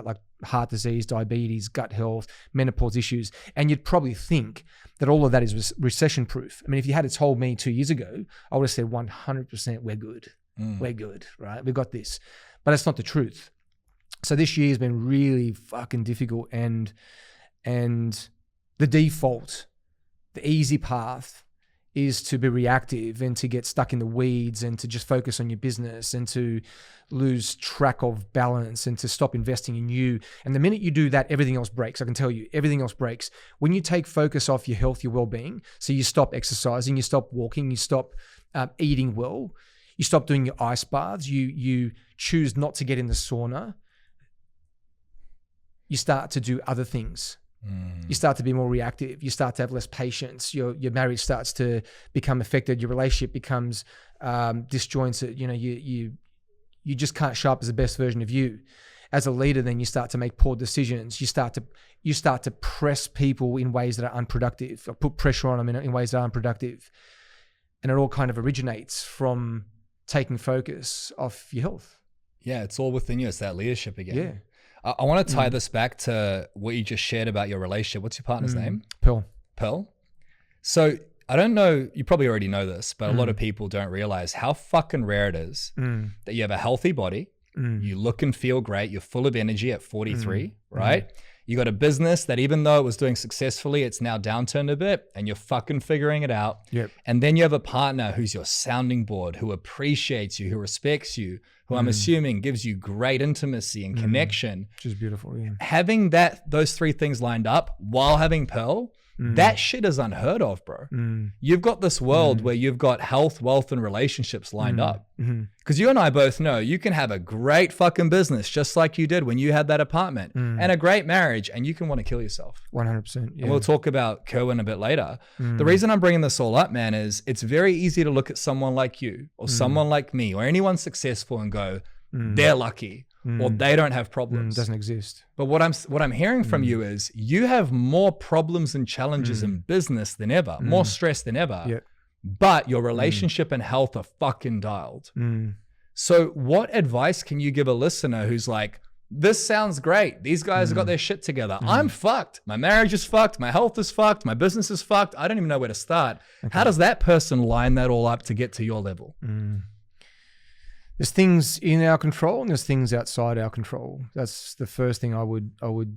like heart disease, diabetes, gut health, menopause issues. And you'd probably think that all of that is recession proof. I mean, if you had told me 2 years ago, I would have said 100% we're good. We're good, right? We got this. But that's not the truth. So this year has been really fucking difficult, and the default, the easy path is to be reactive and to get stuck in the weeds and to just focus on your business and to lose track of balance and to stop investing in you. And the minute you do that, everything else breaks. I can tell you, everything else breaks. When you take focus off your health, your well-being, so you stop exercising, you stop walking, you stop eating well, you stop doing your ice baths, you choose not to get in the sauna, you start to do other things. You start to be more reactive. You start to have less patience. Your marriage starts to become affected. Your relationship becomes disjointed. You just can't show up as the best version of you. As a leader, then you start to make poor decisions. You start to press people in ways that are unproductive, or put pressure on them in ways that are unproductive. And it all kind of originates from taking focus off your health. Yeah, it's all within you. It's that leadership again. Yeah. I want to tie this back to what you just shared about your relationship. What's your partner's name? Pearl. So I don't know, you probably already know this, but a lot of people don't realize how fucking rare it is that you have a healthy body, you look and feel great, you're full of energy at 43, right? You got a business that even though it was doing successfully, it's now downturned a bit and you're fucking figuring it out. Yep. And then you have a partner who's your sounding board, who appreciates you, who respects you, who I'm assuming gives you great intimacy and connection. Which is beautiful, yeah. Having those three things lined up while having Pearl, that shit is unheard of, bro. You've got this world where you've got health, wealth, and relationships lined up. Because you and I both know you can have a great fucking business just like you did when you had that apartment and a great marriage, and you can want to kill yourself. 100%. Yeah. And we'll talk about Kerwin a bit later. The reason I'm bringing this all up, man, is it's very easy to look at someone like you or someone like me or anyone successful and go, they're lucky. Or they don't have problems. Doesn't exist. But what I'm hearing from you is you have more problems and challenges in business than ever, more stress than ever. Yeah. But your relationship and health are fucking dialed. So what advice can you give a listener who's like, this sounds great. These guys have got their shit together. I'm fucked. My marriage is fucked. My health is fucked. My business is fucked. I don't even know where to start. How does that person line that all up to get to your level? There's things in our control and there's things outside our control. That's the first thing I would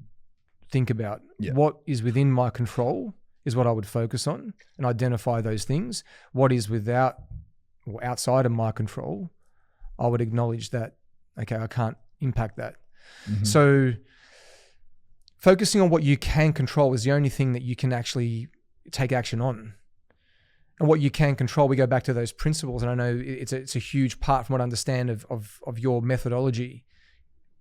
think about. Yeah. What is within my control is what I would focus on and identify those things. What is without or outside of my control, I would acknowledge that, okay, I can't impact that. So focusing on what you can control is the only thing that you can actually take action on. And what you can control, we go back to those principles. And I know it's a huge part from what I understand of your methodology.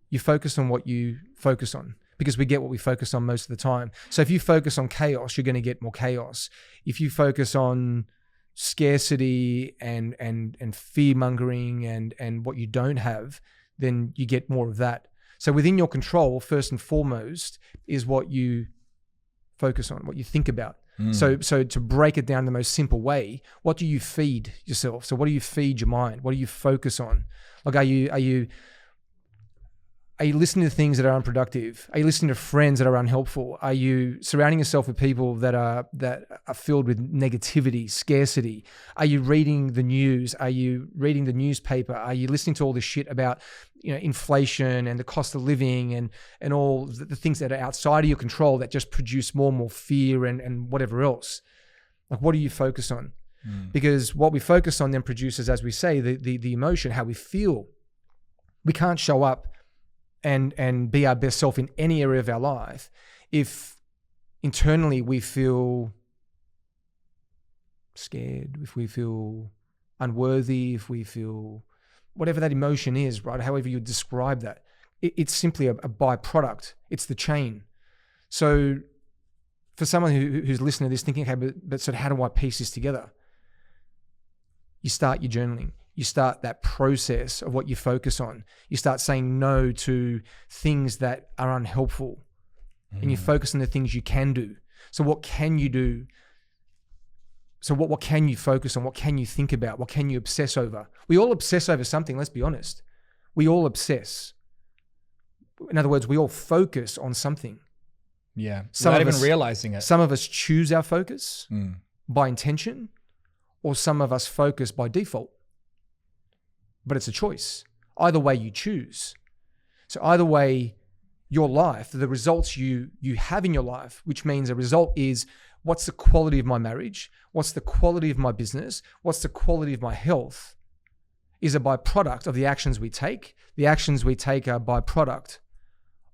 You focus on what you focus on, because we get what we focus on most of the time. So if you focus on chaos, you're going to get more chaos. If you focus on scarcity and fear mongering and what you don't have, then you get more of that. So within your control, first and foremost, is what you focus on, what you think about. So to break it down the most simple way, what do you feed yourself? So what do you feed your mind? What do you focus on? Like, are you listening to things that are unproductive? Are you listening to friends that are unhelpful? Are you surrounding yourself with people that are filled with negativity, scarcity? Are you reading the news? Are you reading the newspaper? Are you listening to all this shit about, inflation and the cost of living and all the things that are outside of your control that just produce more and more fear and whatever else? Like, what do you focus on? Because what we focus on then produces, as we say, the emotion, how we feel. We can't show up and be our best self in any area of our life if internally we feel scared, if we feel unworthy, if we feel whatever that emotion is, right? However you describe that, it's simply a byproduct. It's the chain. So for someone who's listening to this thinking, okay, but so how do I piece this together? You start your journaling. You start that process of what you focus on. You start saying no to things that are unhelpful, and you focus on the things you can do. So what can you do? So what can you focus on? What can you think about? What can you obsess over? We all obsess over something, let's be honest. We all obsess. In other words, we all focus on something. Yeah, without even realizing it. Some of us choose our focus by intention, or some of us focus by default. But it's a choice. Either way you choose. So either way, your life, the results you have in your life, which means a result is, what's the quality of my marriage? What's the quality of my business? What's the quality of my health? Is a byproduct of the actions we take. The actions we take are a byproduct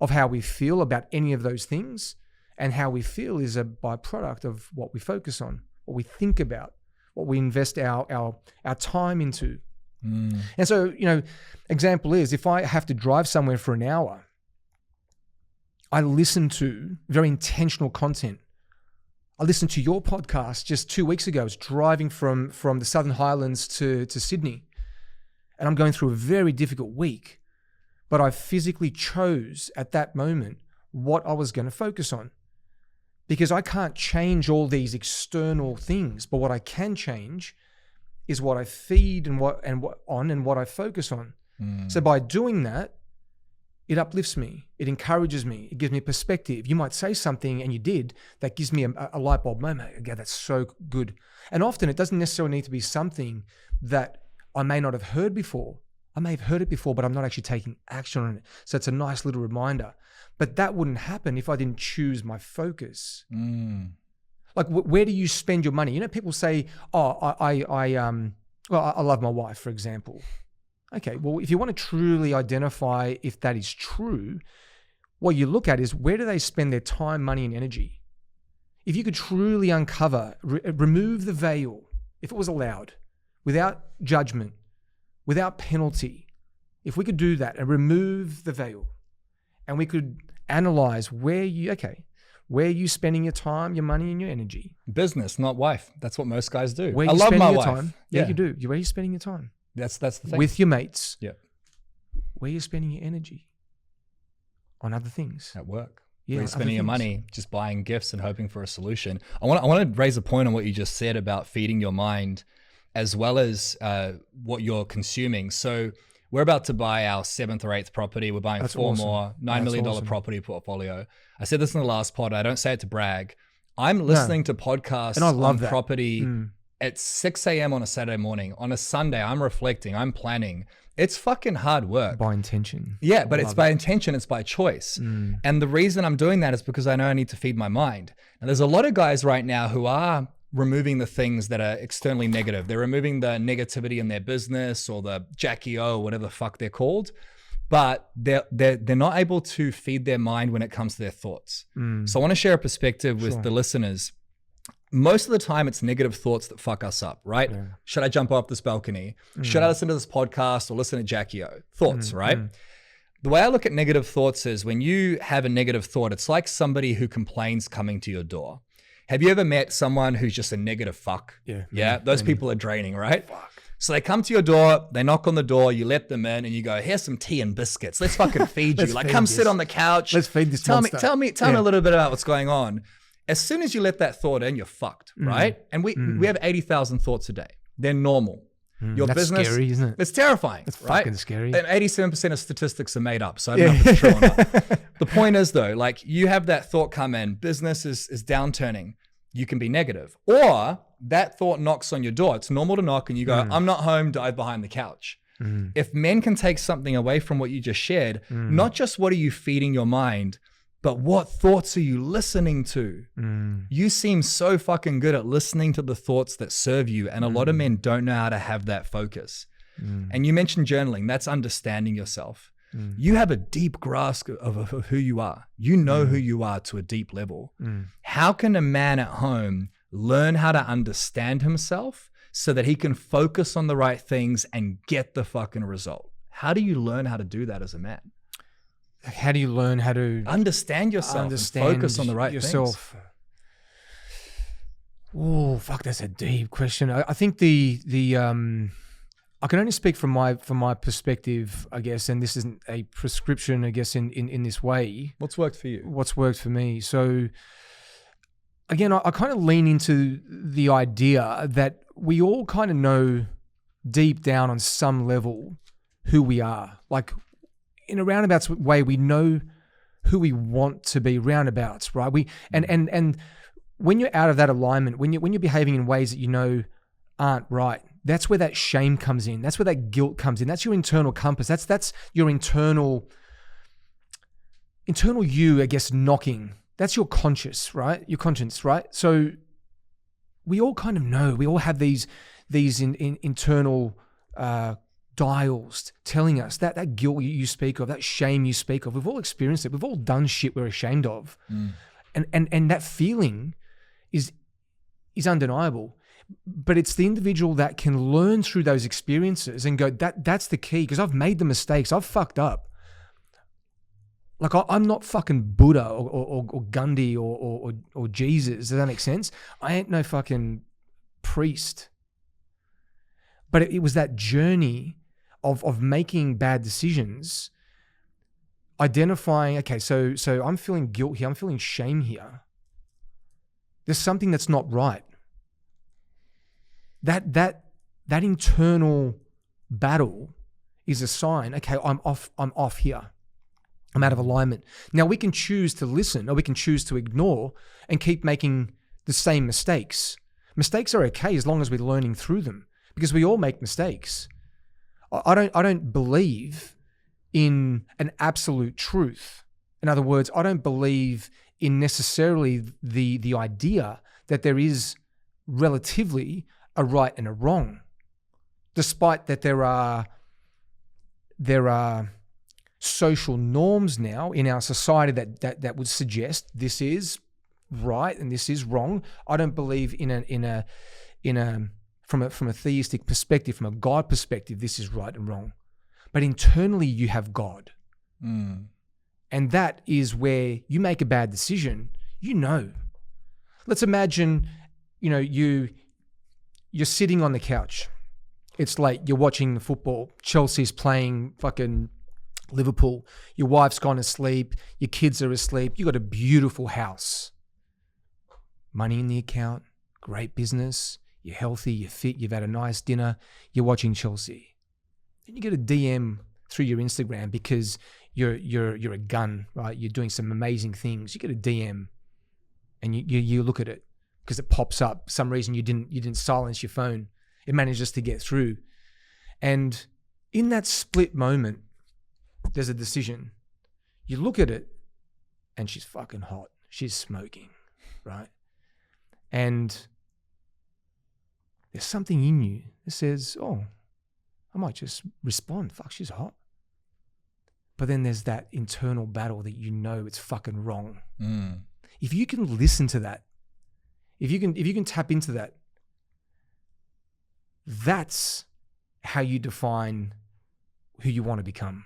of how we feel about any of those things. And how we feel is a byproduct of what we focus on, what we think about, what we invest our time into. And so, example is, if I have to drive somewhere for an hour, I listen to very intentional content. I listened to your podcast just 2 weeks ago. I was driving from the Southern Highlands to Sydney, and I'm going through a very difficult week, but I physically chose at that moment what I was going to focus on, because I can't change all these external things, but what I can change is what I feed and what I focus on. So by doing that, it uplifts me, it encourages me, it gives me perspective. You might say something, and you did, that gives me a light bulb moment. Yeah, that's so good. And often it doesn't necessarily need to be something that I may not have heard before. I may have heard it before, but I'm not actually taking action on it. So it's a nice little reminder. But that wouldn't happen if I didn't choose my focus. Like, where do you spend your money? People say, I love my wife, for example. Okay, well, if you want to truly identify if that is true, what you look at is, where do they spend their time, money, and energy? If you could truly uncover, remove the veil, if it was allowed, without judgment, without penalty, if we could do that and remove the veil, and we could analyze where are you spending your time, your money, and your energy? Business, not wife. That's what most guys do. Where I you love spending my your wife. time? Yeah, you do. Where are you spending your time? That's the thing. With your mates. Yeah. Where are you spending your energy? On other things. At work. Yeah, Where you're spending your money just buying gifts and hoping for a solution. I want to raise a point on what you just said about feeding your mind, as well as what you're consuming. So we're about to buy our 7th or 8th property. We're buying four more, $9 million property portfolio. I said this in the last pod. I don't say it to brag. I'm listening to podcasts on property at 6 a.m. on a Saturday morning. On a Sunday, I'm reflecting, I'm planning. It's fucking hard work. By intention. Yeah, but it's by intention, it's by choice. And the reason I'm doing that is because I know I need to feed my mind. And there's a lot of guys right now who are removing the things that are externally negative. They're removing the negativity in their business or the Jackie O, whatever the fuck they're called. But they're not able to feed their mind when it comes to their thoughts. So I want to share a perspective with the listeners. Most of the time it's negative thoughts that fuck us up, right? Yeah. Should I jump off this balcony? Should I listen to this podcast or listen to Jackie O? Thoughts, right? The way I look at negative thoughts is when you have a negative thought, it's like somebody who complains coming to your door. Have you ever met someone who's just a negative fuck? Yeah. Those people are draining, right? Fuck. So they come to your door, they knock on the door, you let them in and you go, here's some tea and biscuits. Let's fucking feed you. Like, come sit on the couch. Let's feed this monster. Tell me a little bit about what's going on. As soon as you let that thought in, you're fucked, right? And we have 80,000 thoughts a day. They're normal. Your That's business, scary, isn't it? It's terrifying, It's right? fucking scary. And 87% of statistics are made up. So I don't know if it's true or not. The point is though, like you have that thought come in, business is downturning. You can be negative. Or that thought knocks on your door. It's normal to knock and you go, I'm not home, dive behind the couch. If men can take something away from what you just shared, not just what are you feeding your mind, but what thoughts are you listening to? You seem so fucking good at listening to the thoughts that serve you. And a lot of men don't know how to have that focus. And you mentioned journaling. That's understanding yourself. You have a deep grasp of who you are. You know who you are to a deep level. How can a man at home learn how to understand himself so that he can focus on the right things and get the fucking result? How do you learn how to do that as a man? How do you learn how to understand yourself and focus on the right yourself? Oh, fuck, that's a deep question. I think I can only speak from my perspective, I guess, and this isn't a prescription, I guess, in this way. What's worked for you? What's worked for me. So again, I kind of lean into the idea that we all kind of know deep down on some level who we are. Like in a roundabouts way, we know who we want to be, roundabouts, right? And when you're out of that alignment, when you're behaving in ways that you know aren't right, that's where that shame comes in. That's where that guilt comes in. That's your internal compass. That's your internal you, I guess, knocking. That's your conscience, right? Your conscience, right? So we all kind of know. We all have these internal dials telling us that guilt you speak of, that shame you speak of. We've all experienced it. We've all done shit we're ashamed of, and that feeling is undeniable. But it's the individual that can learn through those experiences and go, that's the key, because I've made the mistakes. I've fucked up. Like I'm not fucking Buddha or Gandhi or Jesus. Does that make sense? I ain't no fucking priest. But it was that journey of making bad decisions, identifying, okay, so I'm feeling guilt here. I'm feeling shame here. There's something that's not right. That internal battle is a sign, okay, I'm off here. I'm out of alignment. Now we can choose to listen or we can choose to ignore and keep making the same mistakes. Mistakes are okay as long as we're learning through them, because we all make mistakes. I don't believe in an absolute truth. In other words, I don't believe in necessarily the idea that there is relatively a right and a wrong, despite that there are social norms now in our society that would suggest this is right and this is wrong. I don't believe from a theistic perspective, from a God perspective, this is right and wrong. But internally you have God. And that is where you make a bad decision, you know. Let's imagine, you're sitting on the couch. It's late. You're watching the football. Chelsea's playing fucking Liverpool. Your wife's gone to sleep. Your kids are asleep. You got a beautiful house. Money in the account. Great business. You're healthy. You're fit. You've had a nice dinner. You're watching Chelsea. Then you get a DM through your Instagram because you're a gun, right? You're doing some amazing things. You get a DM, and you look at it because it pops up. For some reason you didn't silence your phone. It manages to get through. And in that split moment, there's a decision. You look at it and she's fucking hot. She's smoking, right? And there's something in you that says, oh, I might just respond. Fuck, she's hot. But then there's that internal battle that you know it's fucking wrong. If you can listen to that, if you can tap into that, that's how you define who you want to become.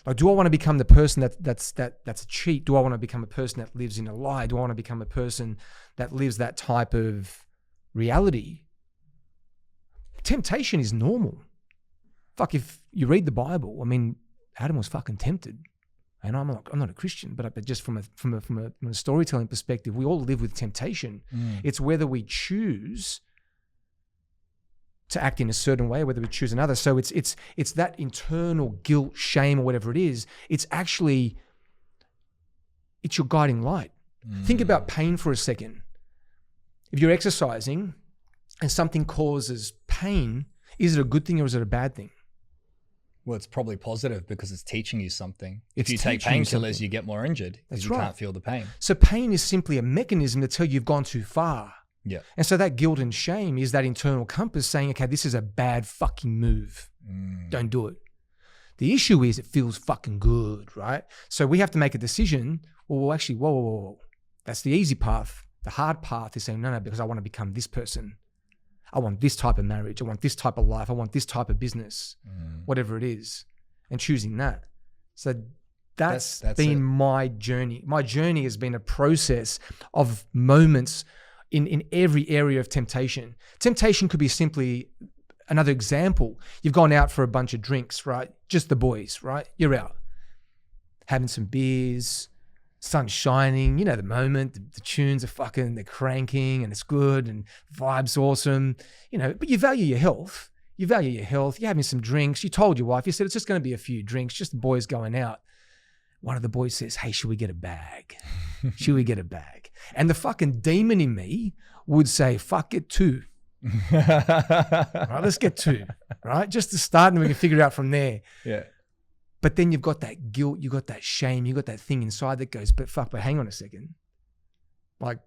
Like, do I want to become the person that's a cheat? Do I want to become a person that lives in a lie? Do I want to become a person that lives that type of reality? Temptation is normal. Fuck, if you read the Bible, I mean, Adam was fucking tempted. And I'm not a Christian, but just from a storytelling perspective, we all live with temptation. It's whether we choose to act in a certain way, whether we choose another. So it's that internal guilt, shame, or whatever it is. It's your guiding light. Think about pain for a second. If you're exercising and something causes pain, is it a good thing or is it a bad thing? Well, it's probably positive because it's teaching you something. If you take painkillers, you get more injured because you can't feel the pain. So pain is simply a mechanism to tell you you've gone too far. Yeah. And so that guilt and shame is that internal compass saying, okay, this is a bad fucking move. Don't do it. The issue is it feels fucking good, right? So we have to make a decision. Well, actually, whoa. That's the easy path. The hard path is saying, no, because I want to become this person. I want this type of marriage. I want this type of life. I want this type of business, whatever it is, and choosing that. So that's been my journey. My journey has been a process of moments in every area of temptation. Temptation could be simply another example. You've gone out for a bunch of drinks, right? Just the boys, right? You're out having some beers, sun's shining, you know the moment, the tunes are fucking, they're cranking and it's good and vibe's awesome, you know, but you value your health. You're having some drinks. You told your wife, you said, it's just going to be a few drinks, just the boys going out. One of the boys says, hey, should we get a bag? Should we get a bag? And the fucking demon in me would say, fuck it, 2. Right, let's get 2, right? Just to start and we can figure it out from there. Yeah. But then you've got that guilt, you've got that shame, you've got that thing inside that goes, but hang on a second. Like,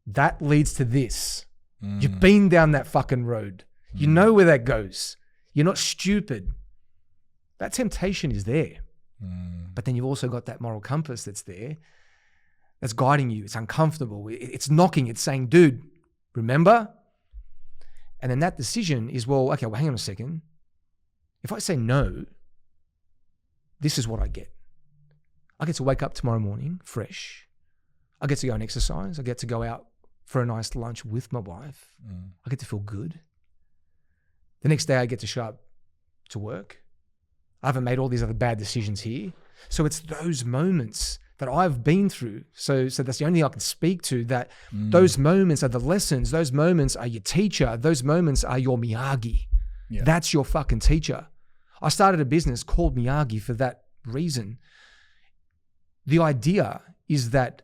that leads to this. You've been down that fucking road. You know where that goes. You're not stupid. That temptation is there. But then you've also got that moral compass that's there, that's guiding you. It's uncomfortable. It's knocking. It's saying, dude, remember? And then that decision is, well, hang on a second. If I say no, this is what I get. I get to wake up tomorrow morning fresh. I get to go and exercise. I get to go out for a nice lunch with my wife. I get to feel good. The next day I get to show up to work. I haven't made all these other bad decisions here. So it's those moments that I've been through. So that's the only thing I can speak to, that those moments are the lessons. Those moments are your teacher. Those moments are your Miyagi. Yeah. That's your fucking teacher. I started a business called Miyagi for that reason. The idea is that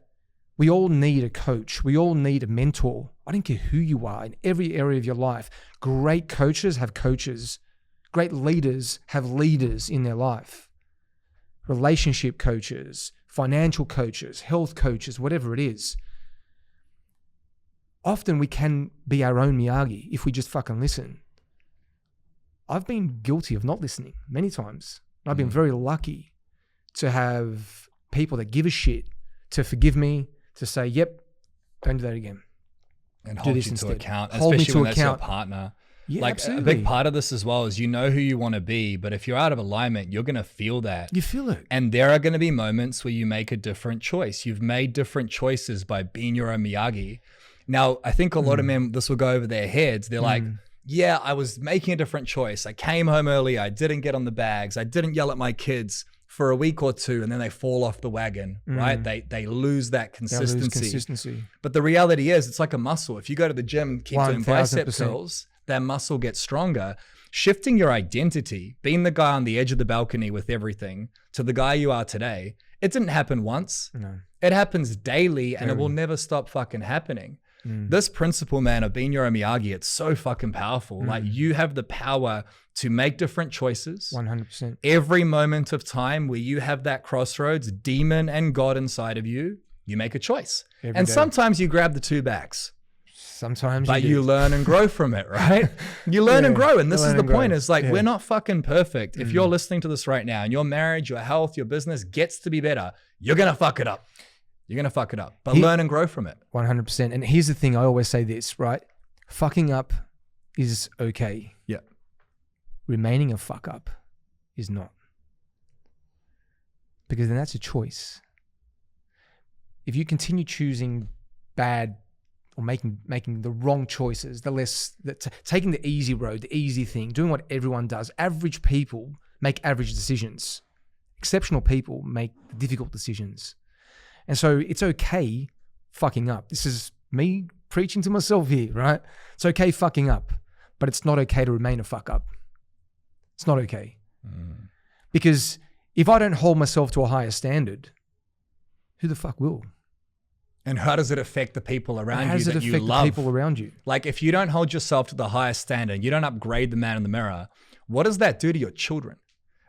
we all need a coach. We all need a mentor. I don't care who you are in every area of your life. Great coaches have coaches. Great leaders have leaders in their life. Relationship coaches, financial coaches, health coaches, whatever it is. Often we can be our own Miyagi if we just fucking listen. I've been guilty of not listening many times. I've been very lucky to have people that give a shit, to forgive me, to say, yep, don't do that again. And hold you to account, especially when that's your partner. Yeah, like absolutely. A big part of this as well is you know who you want to be, but if you're out of alignment, you're going to feel that. You feel it. And there are going to be moments where you make a different choice. You've made different choices by being your own Miyagi. Now, I think a lot of men, this will go over their heads. They're like, yeah, I was making a different choice. I came home early. I didn't get on the bags. I didn't yell at my kids for a week or two, and then they fall off the wagon, right? They lose that consistency. But the reality is it's like a muscle. If you go to the gym and keep doing bicep curls, that muscle gets stronger. Shifting your identity, being the guy on the edge of the balcony with everything to the guy you are today, it didn't happen once. No. It happens daily and it will never stop fucking happening. This principle, man, of being your own Miyagi, it's so fucking powerful. Like, you have the power to make different choices. 100%. Every moment of time where you have that crossroads, demon and God inside of you, you make a choice. And sometimes you grab the 2 bags. Sometimes but do. you learn and grow from it, right? You learn and grow. And this is the point. It's like, we're not fucking perfect. If you're listening to this right now and your marriage, your health, your business gets to be better, you're going to fuck it up. You're going to fuck it up, but learn and grow from it. 100%. And here's the thing. I always say this, right? Fucking up is okay. Yeah. Remaining a fuck up is not. Because then that's a choice. If you continue choosing bad or making the wrong choices, taking the easy road, the easy thing, doing what everyone does, average people make average decisions. Exceptional people make difficult decisions. And so it's okay fucking up. This is me preaching to myself here, right? It's okay fucking up, but it's not okay to remain a fuck up. It's not okay. Because if I don't hold myself to a higher standard, who the fuck will? And how does it affect the people around you that you love? How does it affect the people around you? Like, if you don't hold yourself to the highest standard, you don't upgrade the man in the mirror, what does that do to your children?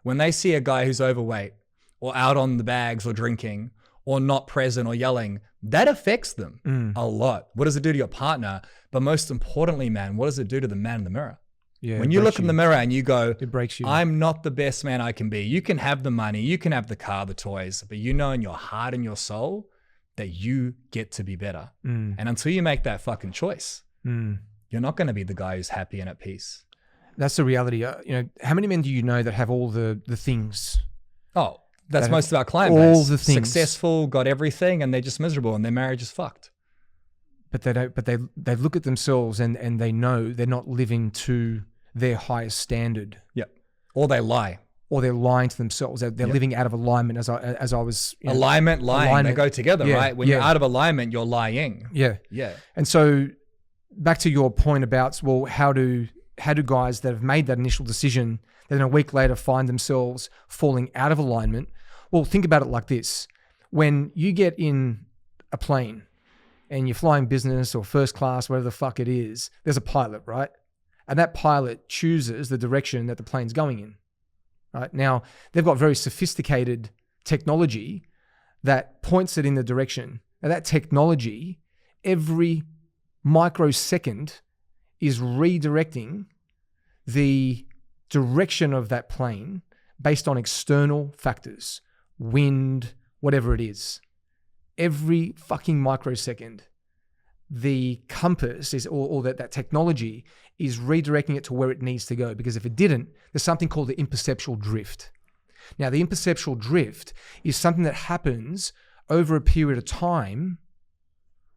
When they see a guy who's overweight or out on the bags or drinking or not present or yelling, that affects them a lot. What does it do to your partner? But most importantly, man, what does it do to the man in the mirror? Yeah, when you look in the mirror and you go, it breaks you. I'm not the best man I can be. You can have the money, you can have the car, the toys, but you know in your heart and your soul that you get to be better. And until you make that fucking choice, you're not going to be the guy who's happy and at peace. That's the reality. How many men do you know that have all the things? Oh, that's most of our client all base. The things. Successful, got everything, and they're just miserable and their marriage is fucked. But they don't. But they look at themselves and they know they're not living to their highest standard. Yeah. Or they lie. Or they're lying to themselves. They're living out of alignment. As I was alignment, lying, they go together, right? When you're out of alignment, you're lying. Yeah. Yeah. And so back to your point about, well, how do guys that have made that initial decision, then a week later find themselves falling out of alignment? Well, think about it like this. When you get in a plane and you're flying business or first class, whatever the fuck it is, there's a pilot, right? And that pilot chooses the direction that the plane's going in. Right? Now, they've got very sophisticated technology that points it in the direction. Now, that technology, every microsecond, is redirecting the direction of that plane based on external factors, wind, whatever it is. Every fucking microsecond, the compass is, or that technology is redirecting it to where it needs to go. Because if it didn't, there's something called the imperceptual drift. Now, the imperceptual drift is something that happens over a period of time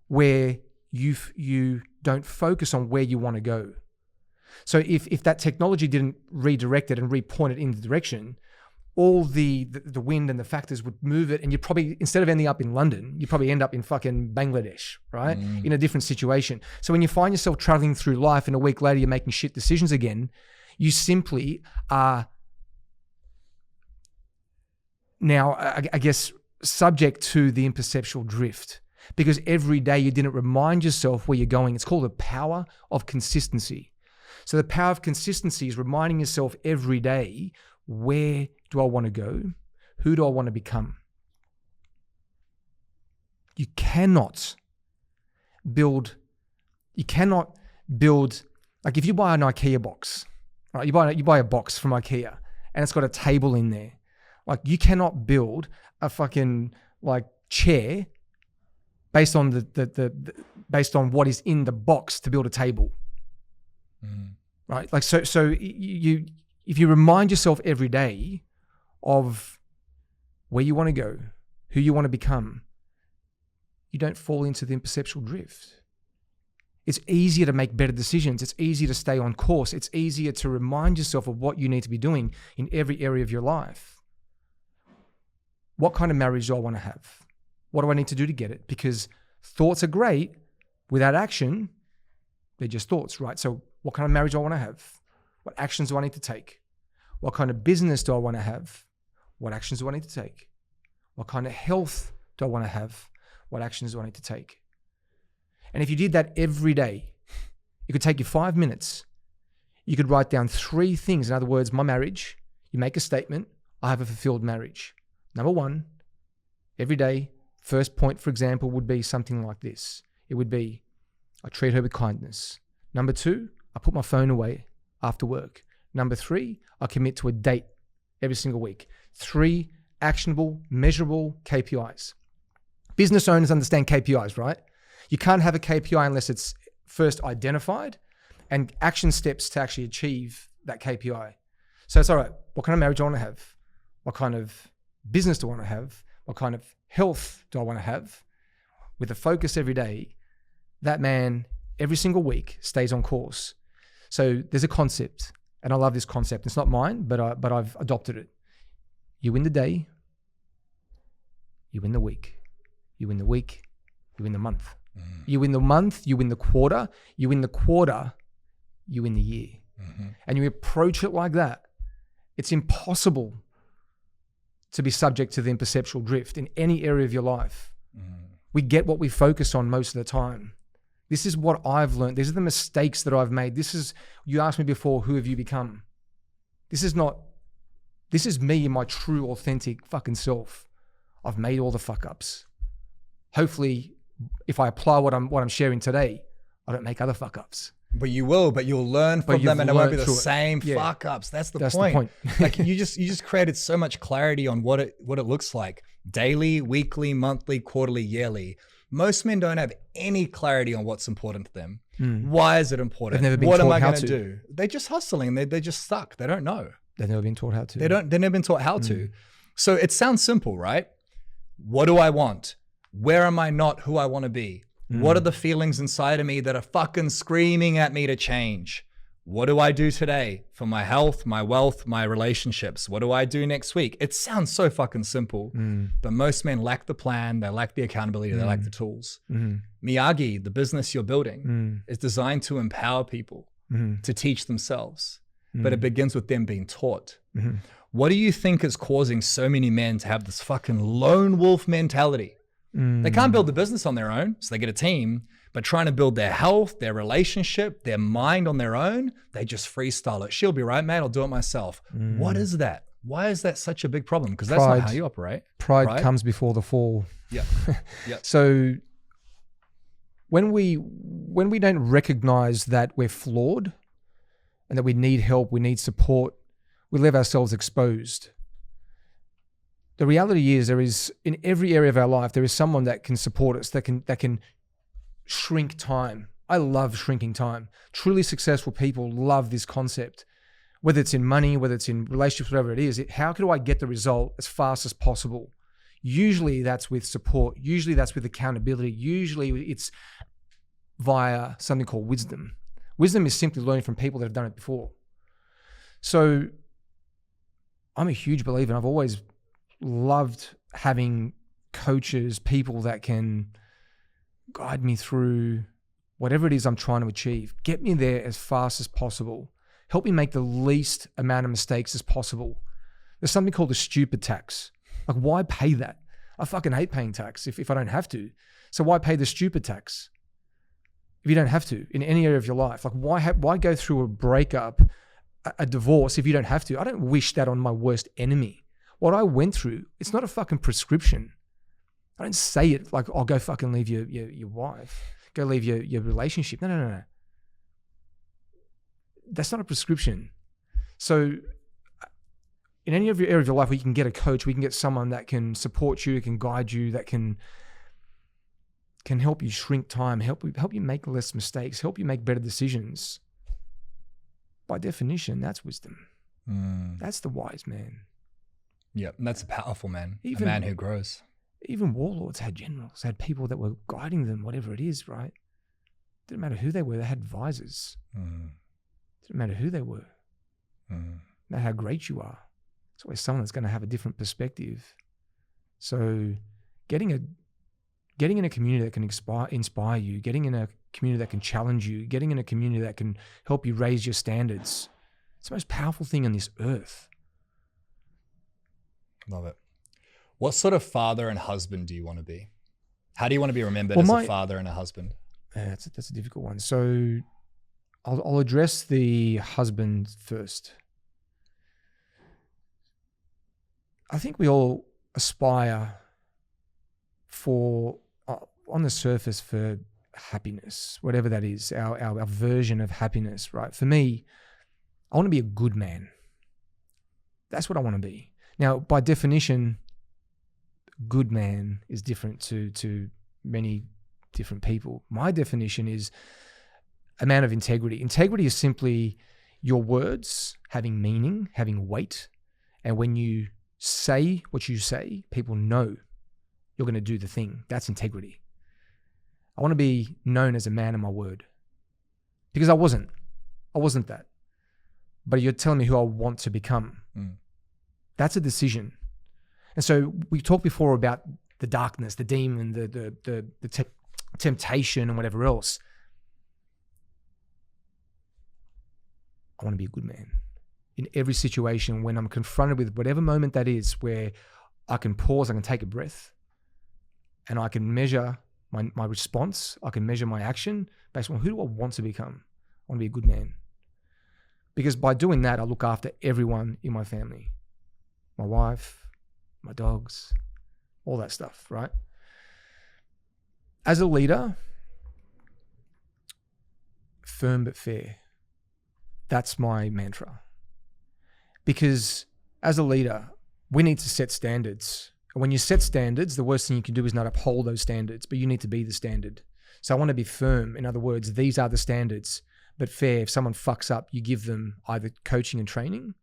where you don't focus on where you want to go. So if that technology didn't redirect it and repoint it in the direction, all the wind and the factors would move it, and you'd probably, instead of ending up in London, you'd probably end up in fucking Bangladesh, right? In a different situation. So when you find yourself traveling through life and a week later you're making shit decisions again, you simply are now, I guess, subject to the imperceptual drift, because every day you didn't remind yourself where you're going. It's called the power of consistency. So the power of consistency is reminding yourself every day, where do I want to go? Who do I want to become? You cannot build, like if you buy an IKEA box, right? You buy a box from IKEA and it's got a table in there. Like, you cannot build a fucking like chair based on based on what is in the box to build a table. Right? Like, so you if you remind yourself every day of where you want to go, who you want to become, you don't fall into the imperceptual drift. It's easier to make better decisions. It's easier to stay on course. It's easier to remind yourself of what you need to be doing in every area of your life. What kind of marriage do I want to have? What do I need to do to get it? Because thoughts are great. Without action, they're just thoughts, right? So what kind of marriage do I want to have? What actions do I need to take? What kind of business do I want to have? What actions do I need to take? What kind of health do I want to have? What actions do I need to take? And if you did that every day, it could take you 5 minutes. You could write down 3 things. In other words, my marriage, you make a statement, I have a fulfilled marriage. Number 1, every day, first point, for example, would be something like this. It would be, I treat her with kindness. Number 2, I put my phone away after work. Number 3, I commit to a date every single week. 3 actionable, measurable KPIs. Business owners understand KPIs, right? You can't have a KPI unless it's first identified and action steps to actually achieve that KPI. So it's all right, what kind of marriage do I want to have? What kind of business do I want to have? What kind of health do I want to have? With a focus every day, that man every single week stays on course. So there's a concept, and I love this concept. It's not mine, but I've adopted it. You win the day, you win the week, you win the week, you win the month. You win the month, you win the quarter, you win the quarter, you win the year. And you approach it like that. It's impossible to be subject to the imperceptual drift in any area of your life. We get what we focus on most of the time. This is what I've learned. These are the mistakes that I've made. You asked me before, who have you become? This is me in my true, authentic fucking self. I've made all the fuck ups. Hopefully, if I apply what I'm sharing today, I don't make other fuck ups. But you will, but you'll learn from them, and it won't be the same fuck ups. That's the point. Like you just created so much clarity on what it looks like. Daily, weekly, monthly, quarterly, yearly. Most men don't have any clarity on what's important to them. Why is it important? They've never been what am taught I how going to to do? They're just hustling. They just suck. They don't know. They've never been taught how to. They've never been taught how to. So it sounds simple, right? What do I want? Where am I not who I want to be? What are the feelings inside of me that are fucking screaming at me to change? What do I do today for my health, my wealth, my relationships? What do I do next week? It sounds so fucking simple, but most men lack the plan, they lack the accountability, they lack the tools. Miyagi, the business you're building, is designed to empower people to teach themselves, but it begins with them being taught. What do you think is causing so many men to have this fucking lone wolf mentality? They can't build the business on their own, so they get a team, but trying to build their health, their relationship, their mind on their own, they just freestyle it. She'll be right, mate. I'll do it myself. What is that? Why is that such a big problem? Because that's not how you operate. Pride comes before the fall. Yeah. So when we don't recognize that we're flawed and that we need help, we need support, we leave ourselves exposed. The reality is there is, in every area of our life, there is someone that can support us, that can shrink time. I love shrinking time. Truly successful people love this concept. Whether it's in money, whether it's in relationships, whatever it is, how do I get the result as fast as possible? Usually that's with support. Usually that's with accountability. Usually it's via something called wisdom. Wisdom is simply learning from people that have done it before. So I'm a huge believer, and I've always loved having coaches, people that can guide me through whatever it is I'm trying to achieve. Get me there as fast as possible. Help me make the least amount of mistakes as possible. There's something called a stupid tax. Like, why pay that? I fucking hate paying tax if I don't have to. So why pay the stupid tax if you don't have to in any area of your life? Like, why go through a breakup, a divorce if you don't have to? I don't wish that on my worst enemy. What I went through, it's not a fucking prescription. I don't say it like, oh, go fucking leave your wife. Go leave your relationship. No. That's not a prescription. So in any of your area of your life where you can get a coach, we can get someone that can support you, can guide you, that can help you shrink time, help you make less mistakes, help you make better decisions. By definition, that's wisdom. That's the wise man. Yeah, that's a powerful man. A man who grows. Even warlords had generals, had people that were guiding them, whatever it is, right? Didn't matter who they were, they had advisors. Didn't matter who they were. No matter how great you are. It's always someone that's going to have a different perspective. So getting in a community that can inspire you, getting in a community that can challenge you, getting in a community that can help you raise your standards, it's the most powerful thing on this earth. Love it. What sort of father and husband do you want to be? How do you want to be remembered as a father and a husband? That's a difficult one. So I'll address the husband first. I think we all aspire for, on the surface, for happiness, whatever that is, our version of happiness, right? For me, I want to be a good man. That's what I want to be. Now, by definition, good man is different to many different people. My definition is a man of integrity. Integrity is simply your words having meaning, having weight. And when you say what you say, people know you're going to do the thing. That's integrity. I want to be known as a man of my word, because I wasn't that. But you're telling me who I want to become. That's a decision. And so we talked before about the darkness, the demon, the temptation and whatever else. I want to be a good man in every situation. When I'm confronted with whatever moment that is, where I can pause, I can take a breath, and I can measure my response, I can measure my action based on who do I want to become. I want to be a good man. Because by doing that, I look after everyone in my family. My wife, my dogs, all that stuff, right? As a leader, firm but fair. That's my mantra. Because as a leader, we need to set standards. And when you set standards, the worst thing you can do is not uphold those standards, but you need to be the standard. So I want to be firm. In other words, these are the standards, but fair. If someone fucks up, you give them either coaching and training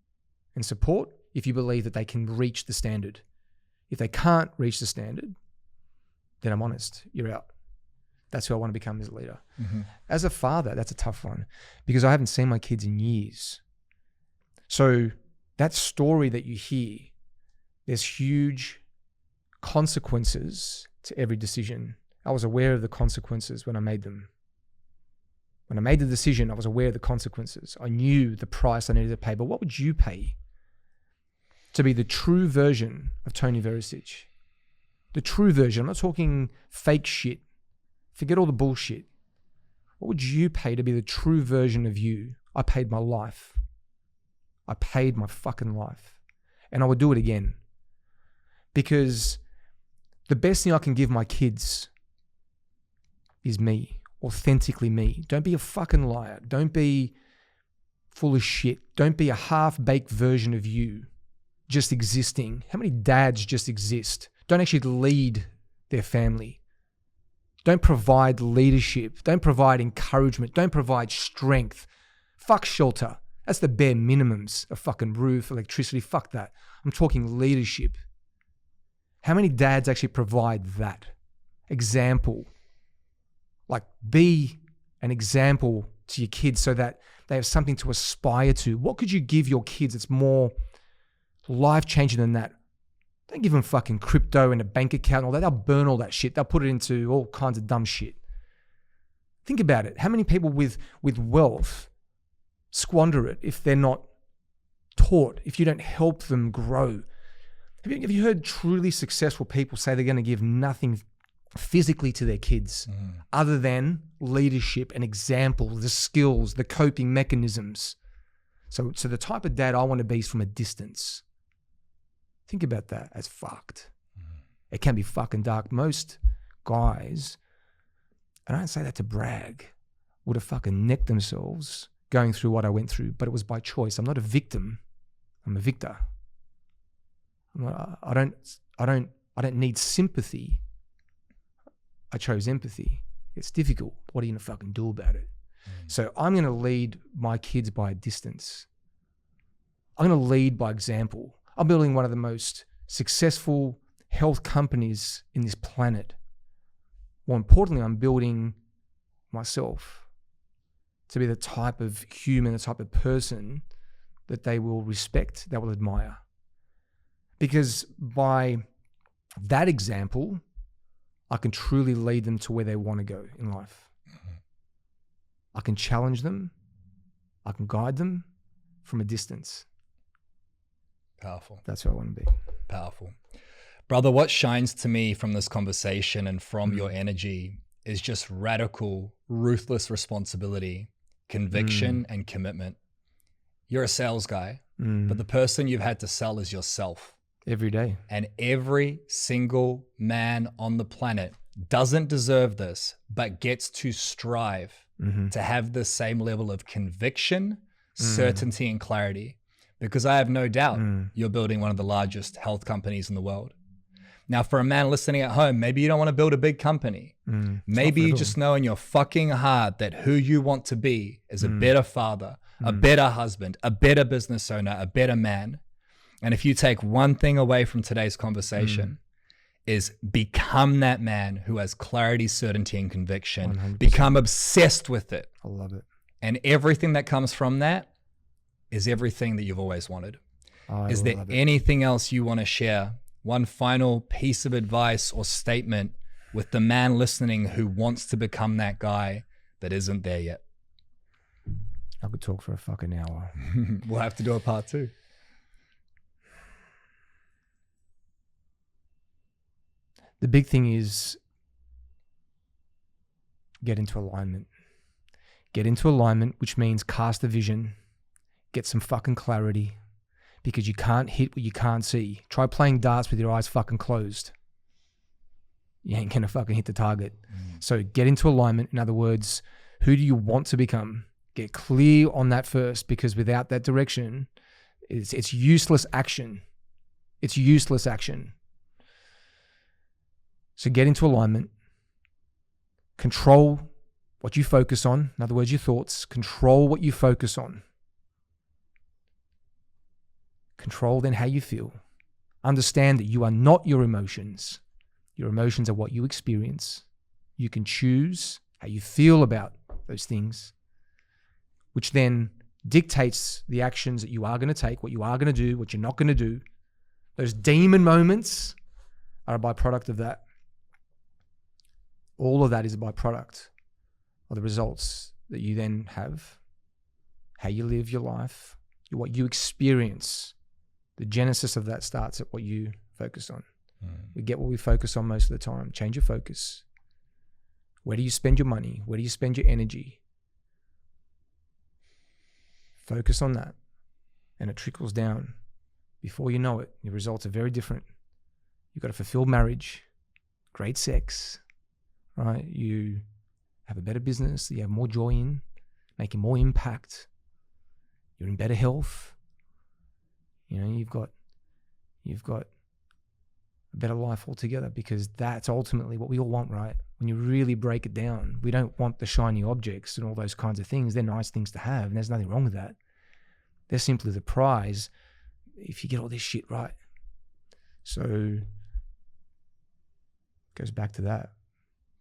and support if you believe that they can reach the standard. If they can't reach the standard, then I'm honest, you're out. That's who I want to become as a leader. Mm-hmm. As a father, that's a tough one because I haven't seen my kids in years. So that story that you hear, there's huge consequences to every decision. I was aware of the consequences when I made them. When I made the decision, I was aware of the consequences. I knew the price I needed to pay. But what would you pay to be the true version of Tony Verisic? The true version. I'm not talking fake shit. Forget all the bullshit. What would you pay to be the true version of you? I paid my life. I paid my fucking life. And I would do it again. Because the best thing I can give my kids is me. Authentically me. Don't be a fucking liar. Don't be full of shit. Don't be a half-baked version of you just existing. How many dads just exist? Don't actually lead their family. Don't provide leadership. Don't provide encouragement. Don't provide strength. Fuck shelter. That's the bare minimums of fucking roof, electricity. Fuck that. I'm talking leadership. How many dads actually provide that? Example. Like, be an example to your kids so that they have something to aspire to. What could you give your kids that's more life-changing than that? Don't give them fucking crypto and a bank account and all that. They'll burn all that shit. They'll put it into all kinds of dumb shit. Think about it. How many people with wealth squander it if they're not taught, if you don't help them grow? Have you heard truly successful people say they're going to give nothing physically to their kids other than leadership and example, the skills, the coping mechanisms? So the type of dad I want to be is from a distance. Think about that as fucked. It can be fucking dark. Most guys, and I don't say that to brag, would have fucking necked themselves going through what I went through, but it was by choice. I'm not a victim. I'm a victor. I don't need sympathy. I chose empathy. It's difficult. What are you gonna fucking do about it? So I'm gonna lead my kids by a distance. I'm gonna lead by example. I'm building one of the most successful health companies in this planet. More importantly, I'm building myself to be the type of human, the type of person that they will respect, they will admire. Because by that example, I can truly lead them to where they want to go in life. I can challenge them. I can guide them from a distance. Powerful. That's who I want to be. Powerful. Brother, what shines to me from this conversation and from your energy is just radical, ruthless responsibility, conviction, and commitment. You're a sales guy, but the person you've had to sell is yourself. Every day. And every single man on the planet doesn't deserve this, but gets to strive to have the same level of conviction, certainty, and clarity. Because I have no doubt you're building one of the largest health companies in the world. Now, for a man listening at home, maybe you don't want to build a big company. Maybe you just know in your fucking heart that who you want to be is a better father, a better husband, a better business owner, a better man. And if you take one thing away from today's conversation, is become that man who has clarity, certainty, and conviction. 100%. Become obsessed with it. I love it. And everything that comes from that is everything that you've always wanted. Is there anything else you want to share? One final piece of advice or statement with the man listening who wants to become that guy that isn't there yet? I could talk for a fucking hour. We'll have to do a part 2. The big thing is get into alignment. Get into alignment, which means cast a vision, get some fucking clarity, because you can't hit what you can't see. Try playing darts with your eyes fucking closed. You ain't gonna fucking hit the target. So get into alignment. In other words, who do you want to become? Get clear on that first, because without that direction, it's useless action. It's useless action. So get into alignment. Control what you focus on. In other words, your thoughts. Control what you focus on. Control then how you feel. Understand that you are not your emotions. Your emotions are what you experience. You can choose how you feel about those things, which then dictates the actions that you are going to take, what you are going to do, what you're not going to do. Those demon moments are a byproduct of that. All of that is a byproduct of the results that you then have, how you live your life, what you experience. The genesis of that starts at what you focus on. We get what we focus on most of the time. Change your focus. Where do you spend your money? Where do you spend your energy? Focus on that. And it trickles down. Before you know it, your results are very different. You've got a fulfilled marriage, great sex, right? You have a better business that you have more joy in, making more impact. You're in better health. You know, you've got a better life altogether, because that's ultimately what we all want, right? When you really break it down, we don't want the shiny objects and all those kinds of things. They're nice things to have, and there's nothing wrong with that. They're simply the prize if you get all this shit right. So it goes back to that.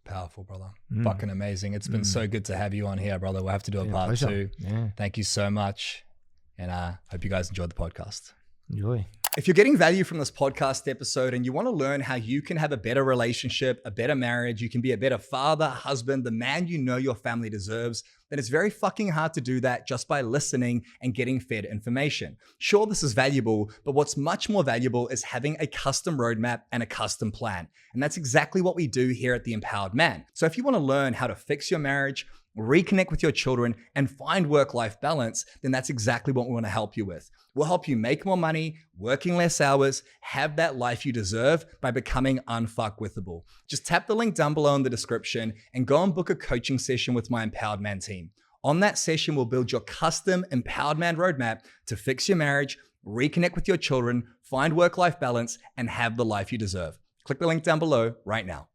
Powerful, brother. Fucking amazing. It's been so good to have you on here, brother. We'll have to do a part 2. Yeah. Thank you so much. And I hope you guys enjoyed the podcast. Enjoy. If you're getting value from this podcast episode and you want to learn how you can have a better relationship, a better marriage, you can be a better father, husband, the man you know your family deserves, then it's very fucking hard to do that just by listening and getting fed information. Sure, this is valuable, but what's much more valuable is having a custom roadmap and a custom plan. And that's exactly what we do here at The Empowered Man. So if you want to learn how to fix your marriage, reconnect with your children, and find work-life balance, then that's exactly what we want to help you with. We'll help you make more money, working less hours, have that life you deserve by becoming unfuckwithable. Just tap the link down below in the description and go and book a coaching session with my Empowered Man team. On that session, we'll build your custom Empowered Man roadmap to fix your marriage, reconnect with your children, find work-life balance, and have the life you deserve. Click the link down below right now.